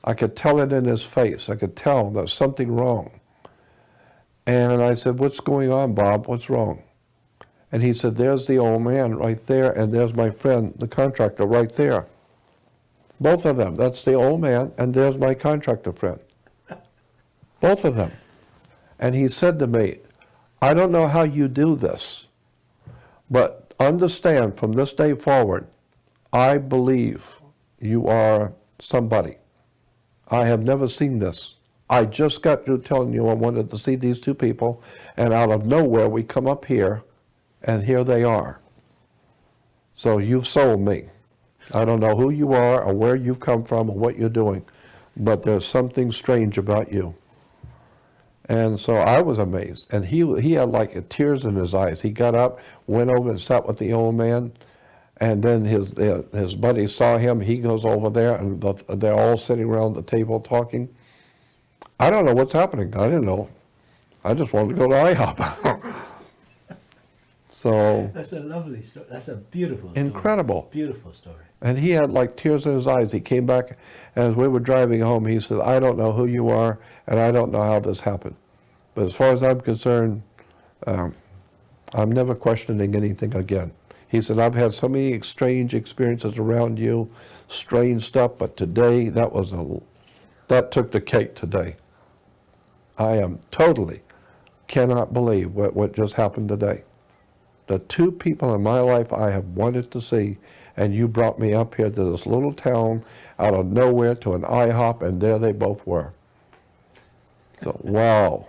I could tell it in his face. I could tell there's something wrong. And I said, what's going on, Bob? What's wrong? And he said, there's the old man right there, and there's my friend, the contractor, right there. Both of them. That's the old man, and there's my contractor friend. Both of them. And he said to me, I don't know how you do this, but understand from this day forward, I believe you are somebody. I have never seen this. I just got through telling you I wanted to see these two people, and out of nowhere we come up here, and here they are. So you've sold me. I don't know who you are or where you've come from or what you're doing, but there's something strange about you. And so I was amazed. And he had like tears in his eyes. He got up, went over and sat with the old man, and then his buddy saw him. He goes over there, and they're all sitting around the table talking. I don't know what's happening. I didn't know. I just wanted to go to IHOP. So that's a lovely story. That's a beautiful story. incredible. Beautiful story. And he had like tears in his eyes. He came back as we were driving home. He said, I don't know who you are, and I don't know how this happened. But as far as I'm concerned, I'm never questioning anything again. He said, I've had so many strange experiences around you, strange stuff, but today, that took the cake today. I am totally cannot believe what just happened today. The two people in my life I have wanted to see, and you brought me up here to this little town out of nowhere to an IHOP, and there they both were. So, wow.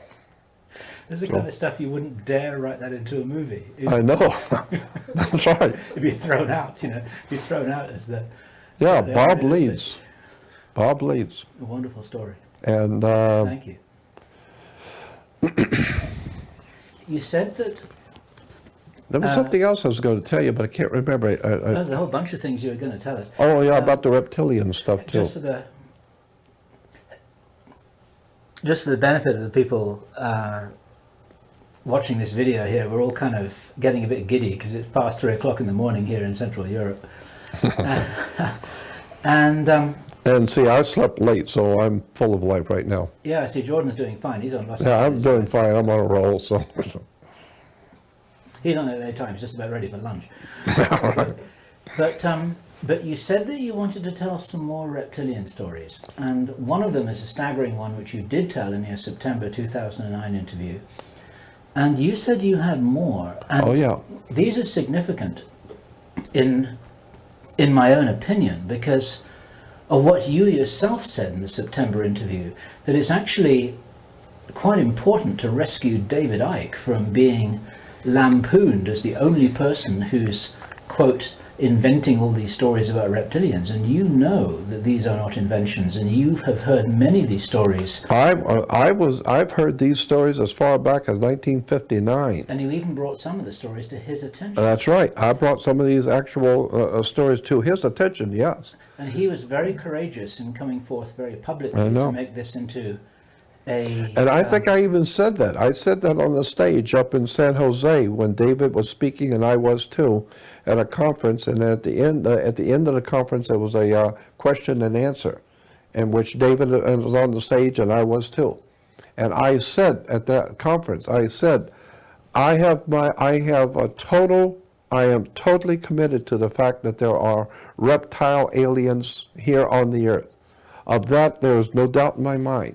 This is the kind of stuff you wouldn't dare write that into a movie. I know. That's right. It'd be thrown out, be thrown out as the... Yeah, Bob Leeds. Bob Leeds. A wonderful story. And... Thank you. You said that... There was something else I was going to tell you, but I can't remember. There's a whole bunch of things you were going to tell us. Oh, yeah, about the reptilian stuff, too. Just for the benefit of the people watching this video here, we're all kind of getting a bit giddy because it's past 3 o'clock in the morning here in Central Europe. And see, I slept late, so I'm full of life right now. Yeah, I see Jordan's doing fine. He's on Los Yeah, I'm doing fine. I'm on a roll, so... He's on at any time. He's just about ready for lunch. But you said that you wanted to tell some more reptilian stories, and one of them is a staggering one, which you did tell in your September 2009 interview. And you said you had more. And oh yeah. These are significant, in my own opinion, because of what you yourself said in the September interview, that it's actually quite important to rescue David Icke from being lampooned as the only person who's, quote, inventing all these stories about reptilians, and you know that these are not inventions, and you have heard many of these stories. I've heard these stories as far back as 1959. And you even brought some of the stories to his attention. That's right. I brought some of these actual stories to his attention, yes. And he was very courageous in coming forth very publicly to make this into a... And I think I even said that. I said that on the stage up in San Jose when David was speaking, and I was too, at a conference. And at the end of the conference, there was a question and answer, in which David was on the stage, and I was too. And I said at that conference, I said, I am totally committed to the fact that there are reptile aliens here on the earth. Of that, there is no doubt in my mind.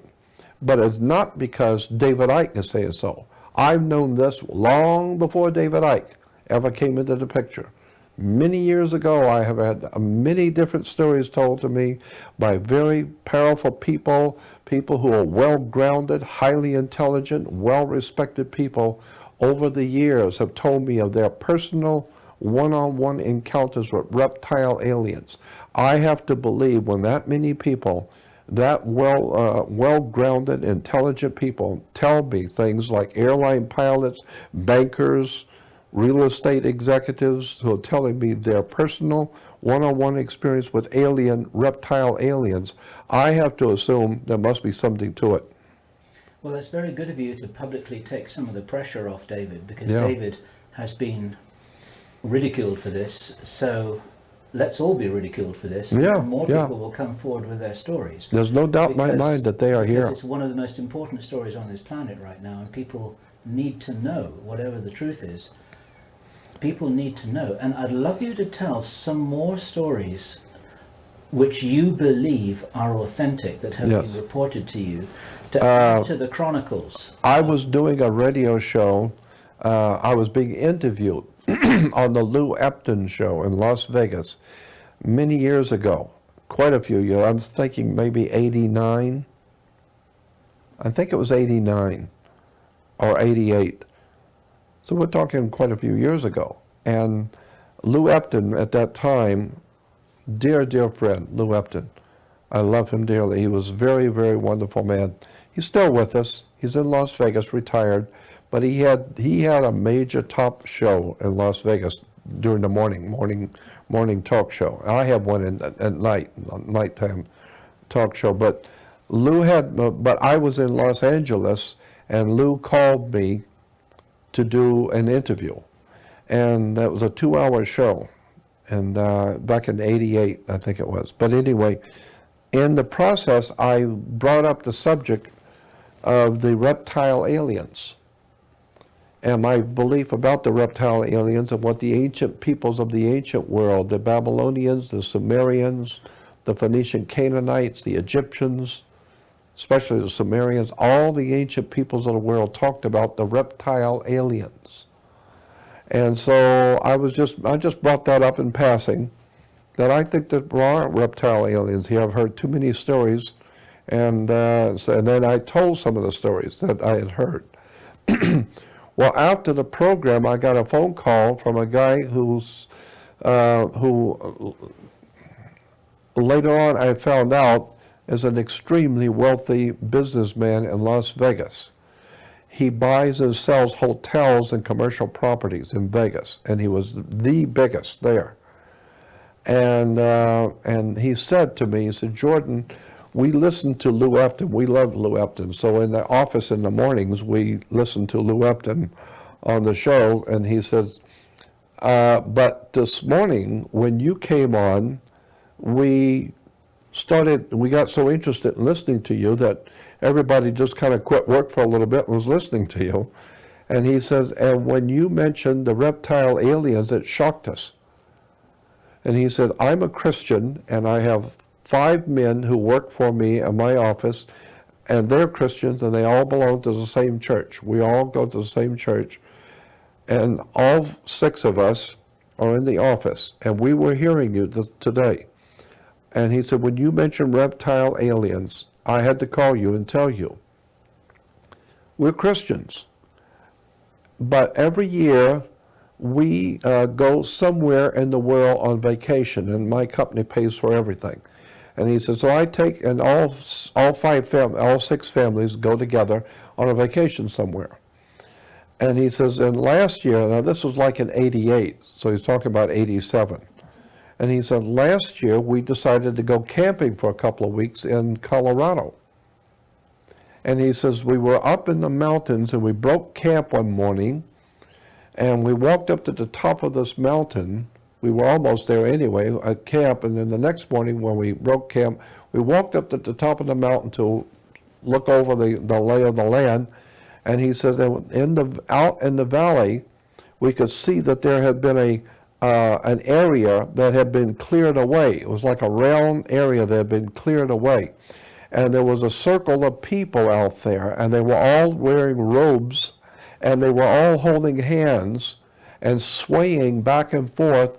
But it's not because David Icke is saying so. I've known this long before David Icke ever came into the picture. Many years ago, I have had many different stories told to me by very powerful people, people who are well-grounded, highly intelligent, well-respected people over the years have told me of their personal one-on-one encounters with reptile aliens. I have to believe when that many people, that well-grounded, intelligent people tell me things like airline pilots, bankers, real estate executives who are telling me their personal one-on-one experience with reptile aliens, I have to assume there must be something to it. Well, it's very good of you to publicly take some of the pressure off David, because David has been ridiculed for this, so let's all be ridiculed for this. More people will come forward with their stories. There's no doubt in my mind that they are here. Because it's one of the most important stories on this planet right now, and people need to know, whatever the truth is. People need to know. And I'd love you to tell some more stories which you believe are authentic, that have been reported to you, to add to the chronicles. I was doing a radio show. I was being interviewed on the Lou Epton show in Las Vegas many years ago, quite a few years. I'm thinking maybe 89. I think it was 89 or 88. So we're talking quite a few years ago. And Lou Epton at that time, dear, dear friend, Lou Epton, I love him dearly. He was a very, very wonderful man. He's still with us. He's in Las Vegas, retired. But he had a major top show in Las Vegas during the morning talk show. I have one at nighttime talk show. But but I was in Los Angeles, and Lou called me to do an interview. And that was a 2-hour show. And back in '88, I think it was. But anyway, in the process, I brought up the subject of the reptile aliens and my belief about the reptile aliens and what the ancient peoples of the ancient world, the Babylonians, the Sumerians, the Phoenician Canaanites, the Egyptians, especially the Sumerians, all the ancient peoples of the world talked about the reptile aliens. And so I just brought that up in passing, that I think that there are reptile aliens here. I've heard too many stories, and then I told some of the stories that I had heard. Well, after the program, I got a phone call from a guy who later on I found out is an extremely wealthy businessman in Las Vegas. He buys and sells hotels and commercial properties in Vegas, and he was the biggest there. And he said to me, he said, "Jordan, we listened to Lou Epton. We love Lou Epton. So in the office in the mornings, we listened to Lou Epton on the show." And he says, "But this morning, when you came on, we got so interested in listening to you that everybody just kind of quit work for a little bit and was listening to you." And he says, "And when you mentioned the reptile aliens, it shocked us." And he said, "I'm a Christian, and I have 5 men who work for me in my office, and they're Christians, and they all belong to the same church. We all go to the same church, and all 6 of us are in the office, and we were hearing you today." And he said, "When you mentioned reptile aliens, I had to call you and tell you, we're Christians, but every year we go somewhere in the world on vacation, and my company pays for everything." And he said, "So I take, and all 6 families go together on a vacation somewhere." And he says, and last year, now this was like in '88, so he's talking about '87. And he said, last year we decided to go camping for a couple of weeks in Colorado. And he says, we were up in the mountains and we broke camp one morning, and we walked up to the top of this mountain. We were almost there anyway at camp, and then the next morning when we broke camp, we walked up to the top of the mountain to look over the lay of the land. And he says that out in the valley, we could see that there had been an area that had been cleared away. It was like a round area that had been cleared away. And there was a circle of people out there, and they were all wearing robes, and they were all holding hands and swaying back and forth,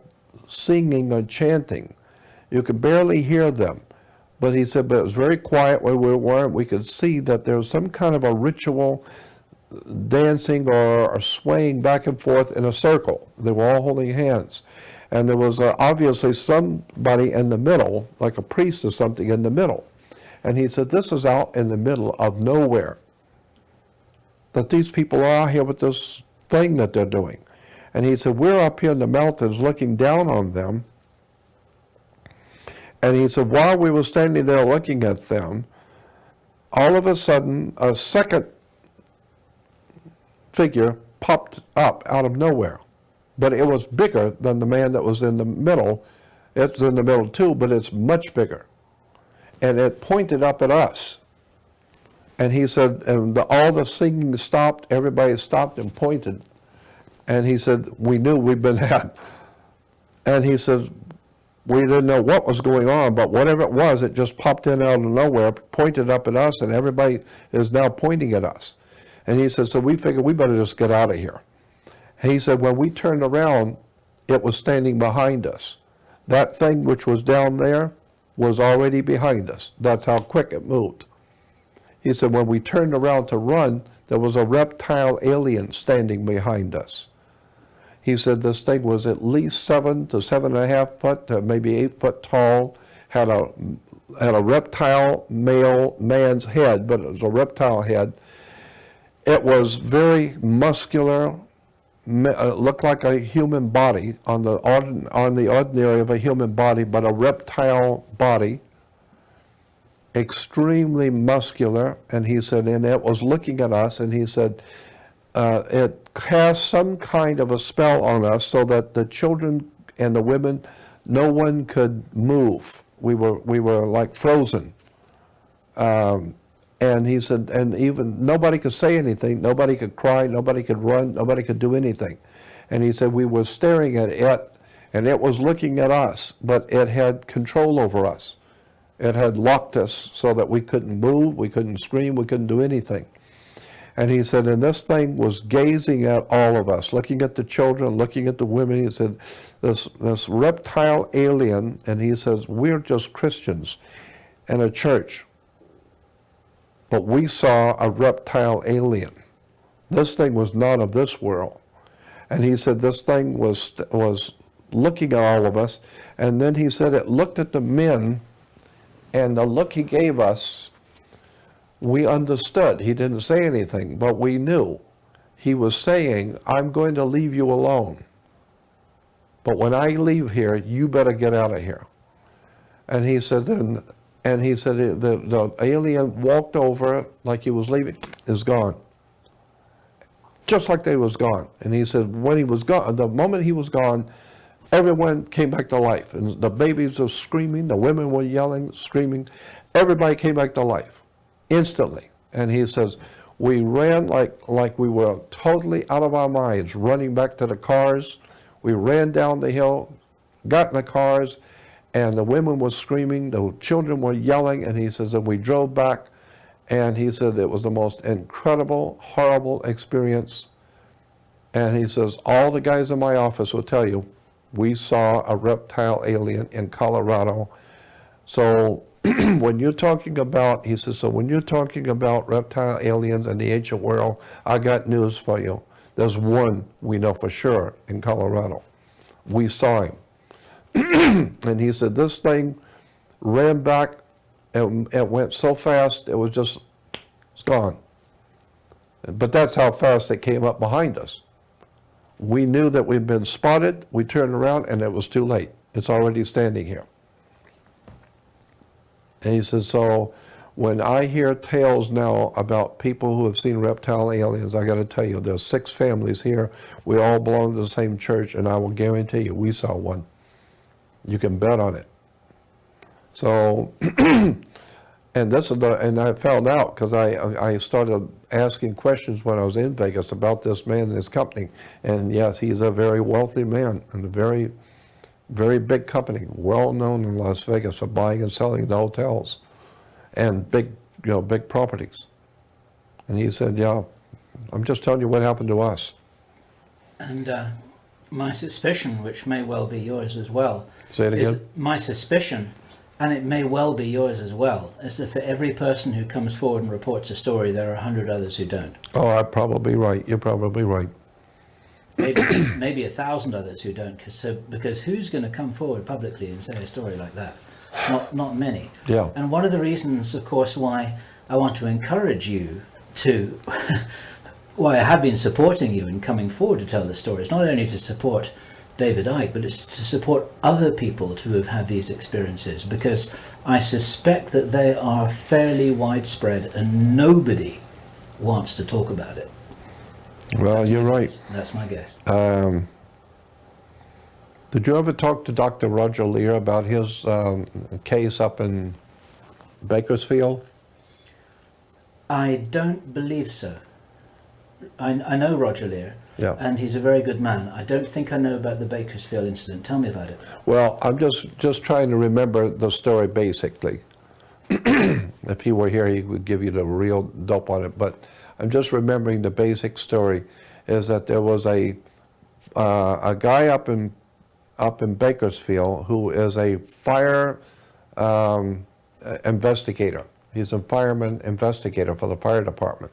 singing or chanting. You could barely hear them. But he said, but it was very quiet where we were. We could see that there was some kind of a ritual dancing or swaying back and forth in a circle. They were all holding hands. And there was obviously somebody in the middle, like a priest or something in the middle. And he said, this is out in the middle of nowhere, that these people are out here with this thing that they're doing. And he said, we're up here in the mountains looking down on them. And he said, while we were standing there looking at them, all of a sudden, a second figure popped up out of nowhere. But it was bigger than the man that was in the middle. It's in the middle too, but it's much bigger. And it pointed up at us. And he said, and all the singing stopped, everybody stopped and pointed. And he said, we knew we'd been had. And he says, we didn't know what was going on, but whatever it was, it just popped in out of nowhere, pointed up at us, and everybody is now pointing at us. And he said, so we figured we better just get out of here. He said, when we turned around, it was standing behind us. That thing which was down there was already behind us. That's how quick it moved. He said, when we turned around to run, there was a reptile alien standing behind us. He said this thing was at least 7 to 7.5 foot, to maybe 8 foot tall, had a reptile man's head, but it was a reptile head. It was very muscular, looked like a human body on the ordinary of a human body, but a reptile body, extremely muscular. And he said, and it was looking at us, and he said, it cast some kind of a spell on us so that the children and the women, no one could move. We were like frozen. And he said, and even nobody could say anything, nobody could cry, nobody could run, nobody could do anything. And he said we were staring at it, and it was looking at us, but it had control over us. It had locked us so that we couldn't move, we couldn't scream, we couldn't do anything. And he said, and this thing was gazing at all of us, looking at the children, looking at the women. He said, this reptile alien, and he says, we're just Christians in a church. But we saw a reptile alien. This thing was not of this world. And he said this thing was looking at all of us. And then he said it looked at the men, and the look he gave us, we understood. He didn't say anything, but we knew. He was saying, I'm going to leave you alone. But when I leave here, you better get out of here. And he said, the alien walked over like he was leaving, is gone. Just like they was gone. And he said when he was gone, the moment he was gone, everyone came back to life. And the babies were screaming, the women were yelling, screaming. Everybody came back to life instantly. And he says, we ran like we were totally out of our minds, running back to the cars. We ran down the hill, got in the cars, and the women were screaming, the children were yelling, and he says, and we drove back, and he said it was the most incredible, horrible experience. And he says, all the guys in my office will tell you, we saw a reptile alien in Colorado. So when you're talking about, he says, so when you're talking about reptile aliens in the ancient world, I got news for you. There's one we know for sure in Colorado. We saw him. And he said this thing ran back, and it went so fast, it was just, it's gone. But that's how fast it came up behind us. We knew that we'd been spotted, we turned around, and it was too late. It's already standing here. And he said, so when I hear tales now about people who have seen reptile aliens, I got to tell you, there's 6 families here. We all belong to the same church, and I will guarantee you, we saw one. You can bet on it. So, and this is and I found out because I started asking questions when I was in Vegas about this man and his company. And yes, he's a very wealthy man and a very, very big company, well known in Las Vegas for buying and selling the hotels and big properties. And he said, yeah, I'm just telling you what happened to us. And my suspicion, which may well be yours as well, say it again. My suspicion, and it may well be yours as well, is that for every person who comes forward and reports a story, there are 100 others who don't. Oh, I'm probably right. You're probably right. Maybe 1,000 others who don't, because who's going to come forward publicly and say a story like that? Not many. Yeah. And one of the reasons, of course, why I want to encourage you to, why I have been supporting you in coming forward to tell the stories, not only to support David Icke, but it's to support other people to have had these experiences, because I suspect that they are fairly widespread and nobody wants to talk about it. Well, you're right. That's my guess. Did you ever talk to Dr. Roger Lear about his case up in Bakersfield? I don't believe so. I know Roger Lear, yeah, and he's a very good man. I don't think I know about the Bakersfield incident. Tell me about it. Well, I'm just trying to remember the story basically. If he were here, he would give you the real dope on it. But I'm just remembering the basic story is that there was a guy up in Bakersfield who is a fire investigator. He's a fireman investigator for the fire department.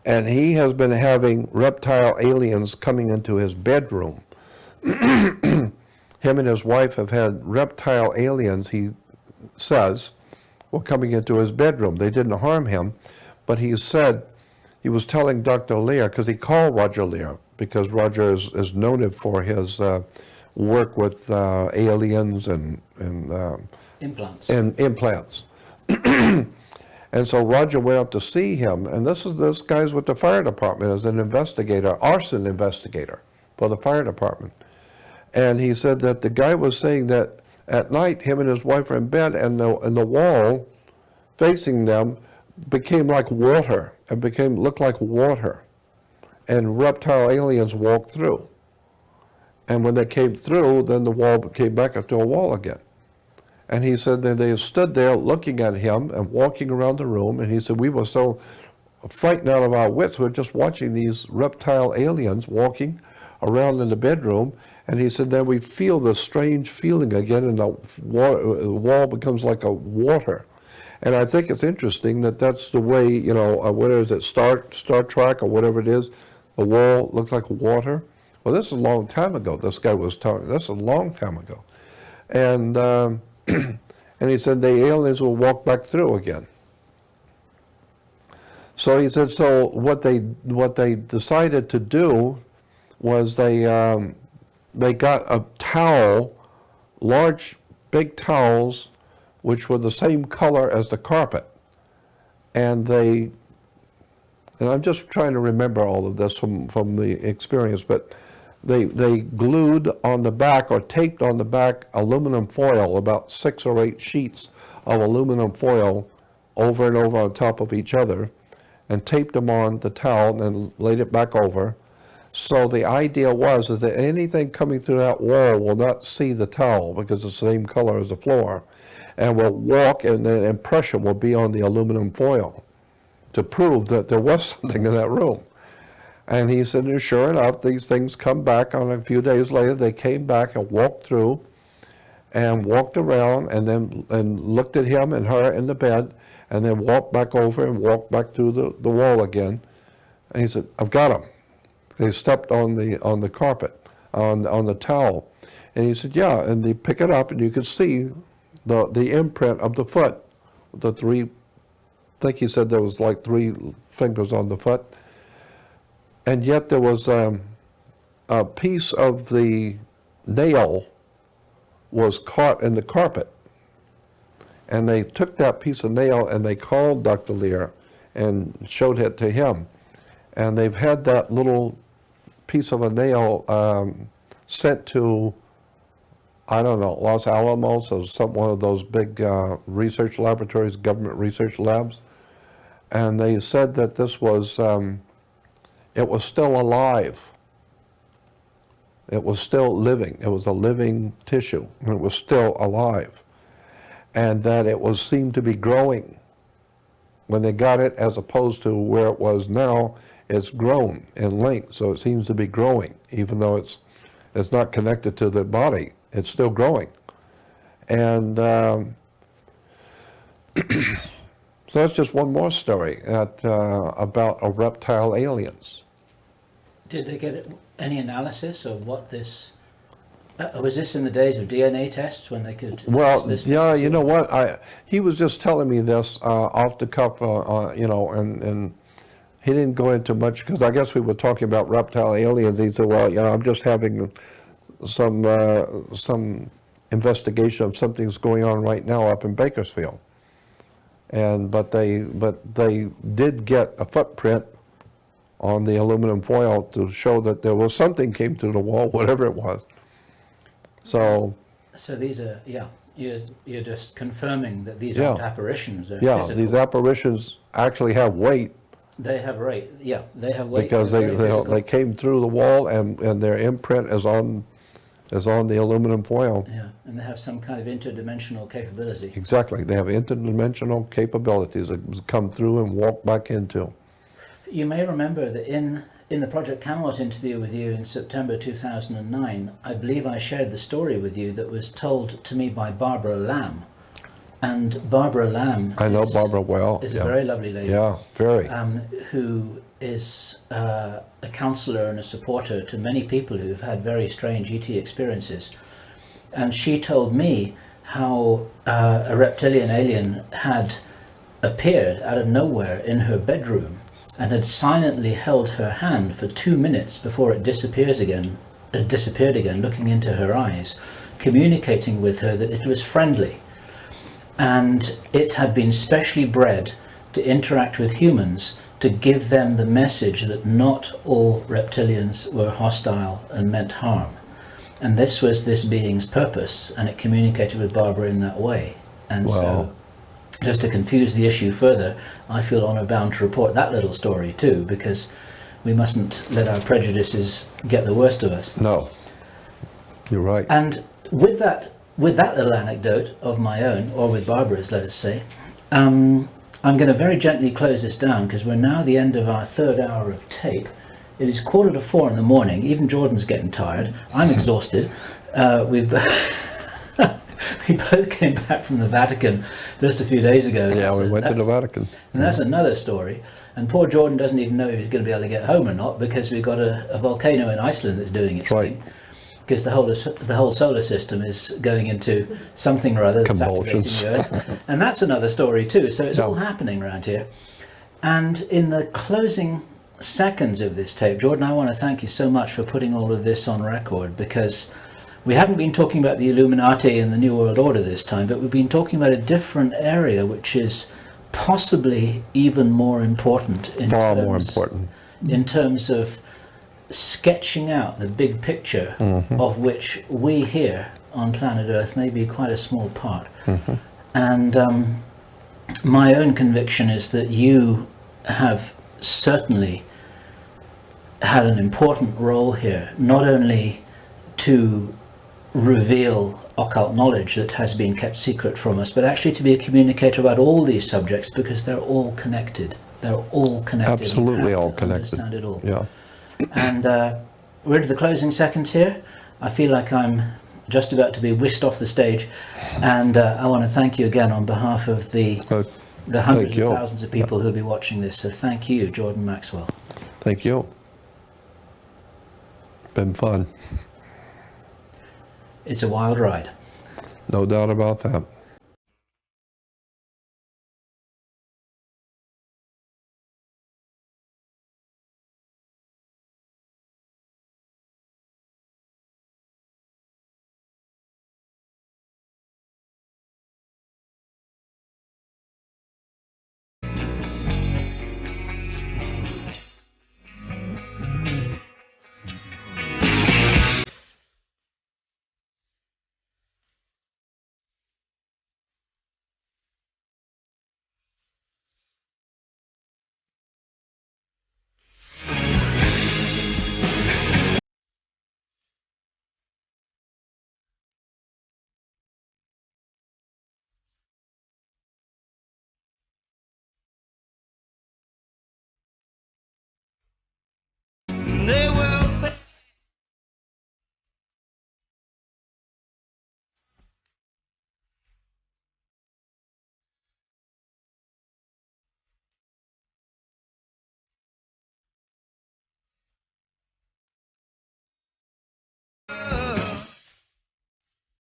And he has been having reptile aliens coming into his bedroom. Him and his wife have had reptile aliens, he says, were coming into his bedroom. They didn't harm him, but he said, he was telling Dr. Lear, because he called Roger Lear, because Roger is noted for his work with aliens and implants. And implants. And so Roger went up to see him, and this guy's with the fire department as an investigator, arson investigator for the fire department. And he said that the guy was saying that at night him and his wife were in bed, and the wall facing them became like water. It looked like water, and reptile aliens walked through. And when they came through, then the wall came back up to a wall again. And he said that they stood there looking at him and walking around the room, and he said we were so frightened out of our wits. We were just watching these reptile aliens walking around in the bedroom, and he said then we feel this strange feeling again, and the wall becomes like a water. And I think it's interesting that that's the way, you know, what is it, Star Trek or whatever it is, the wall looks like water. Well, this is a long time ago. This guy was telling, this is a long time ago. And and he said the aliens will walk back through again. So he said, so what they decided to do was they got a towel, large, big towels, which were the same color as the carpet. And I'm just trying to remember all of this from the experience, but they glued on the back or taped on the back aluminum foil, about 6 or 8 sheets of aluminum foil over and over on top of each other, and taped them on the towel and then laid it back over. So the idea was that anything coming through that wall will not see the towel because it's the same color as the floor, and will walk, and the impression will be on the aluminum foil to prove that there was something in that room. And he said, and sure enough, these things come back. On a few days later, they came back and walked through and walked around and looked at him and her in the bed, and then walked back over and walked back through the wall again. And he said, I've got them. They stepped on the carpet, on the towel. And he said, yeah, and they pick it up and you could see the imprint of the foot, the 3, I think he said there was like 3 fingers on the foot. And yet there was a piece of the nail was caught in the carpet. And they took that piece of nail and they called Dr. Lear and showed it to him. And they've had that little piece of a nail sent to, I don't know, Los Alamos or one of those big research laboratories, government research labs. And they said that this was, it was still alive. It was still living. It was a living tissue, and it was still alive. And that it was seemed to be growing. When they got it, as opposed to where it was now, it's grown in length, so it seems to be growing, even though it's not connected to the body. It's still growing. And so that's just one more story about a reptile aliens. Did they get any analysis of what this... was this in the days of DNA tests when they could... Well, yeah, you know what? He was just telling me this off the cuff, you know, and he didn't go into much, because I guess we were talking about reptile aliens. He said, well, you know, I'm just having some investigation of something's going on right now up in Bakersfield. But they did get a footprint on the aluminum foil to show that there was something came through the wall, whatever it was. So these are, yeah, you're just confirming that these aren't apparitions. Yeah, physical. These apparitions actually have weight. They have weight. Yeah, they have weight because they came through the wall, and their imprint is on the aluminum foil. Yeah, and they have some kind of interdimensional capability. Exactly, they have interdimensional capabilities that come through and walk back into. You may remember that in the Project Camelot interview with you in September 2009, I believe I shared the story with you that was told to me by Barbara Lamb. And Barbara Lamb... I know Barbara well. ...is a very lovely lady. Yeah, very. Who is a counselor and a supporter to many people who've had very strange ET experiences. And she told me how a reptilian alien had appeared out of nowhere in her bedroom and had silently held her hand for 2 minutes before it disappeared again, looking into her eyes, communicating with her that it was friendly. And it had been specially bred to interact with humans to give them the message that not all reptilians were hostile and meant harm. And this was this being's purpose, and it communicated with Barbara in that way. And so, just to confuse the issue further, I feel honor bound to report that little story too, because we mustn't let our prejudices get the worst of us. No, you're right. And with that little anecdote of my own, or with Barbara's, let us say, I'm going to very gently close this down, because we're now at the end of our third hour of tape. It is 3:45 in the morning. Even Jordan's getting tired. I'm exhausted. We both came back from the Vatican just a few days ago. Yeah, we went to the Vatican. And that's another story. And poor Jordan doesn't even know if he's going to be able to get home or not, because we've got a volcano in Iceland that's doing its thing. Because the whole solar system is going into something or other that's activating the Earth. And that's another story too. So it's all happening around here. And in the closing seconds of this tape, Jordan, I want to thank you so much for putting all of this on record, because we haven't been talking about the Illuminati and the New World Order this time, but we've been talking about a different area which is possibly even more important. Far more important. In terms of sketching out the big picture, of which we here on planet Earth may be quite a small part. And my own conviction is that you have certainly had an important role here, not only to reveal occult knowledge that has been kept secret from us, but actually to be a communicator about all these subjects, because they're all connected. They're all connected. Absolutely all connected. Understand it all. Yeah. And we're into the closing seconds here. I feel like I'm just about to be whisked off the stage, and I want to thank you again on behalf of the hundreds of thousands of people who'll be watching this. So thank you, Jordan Maxwell. Thank you. Been fun. It's a wild ride. No doubt about that.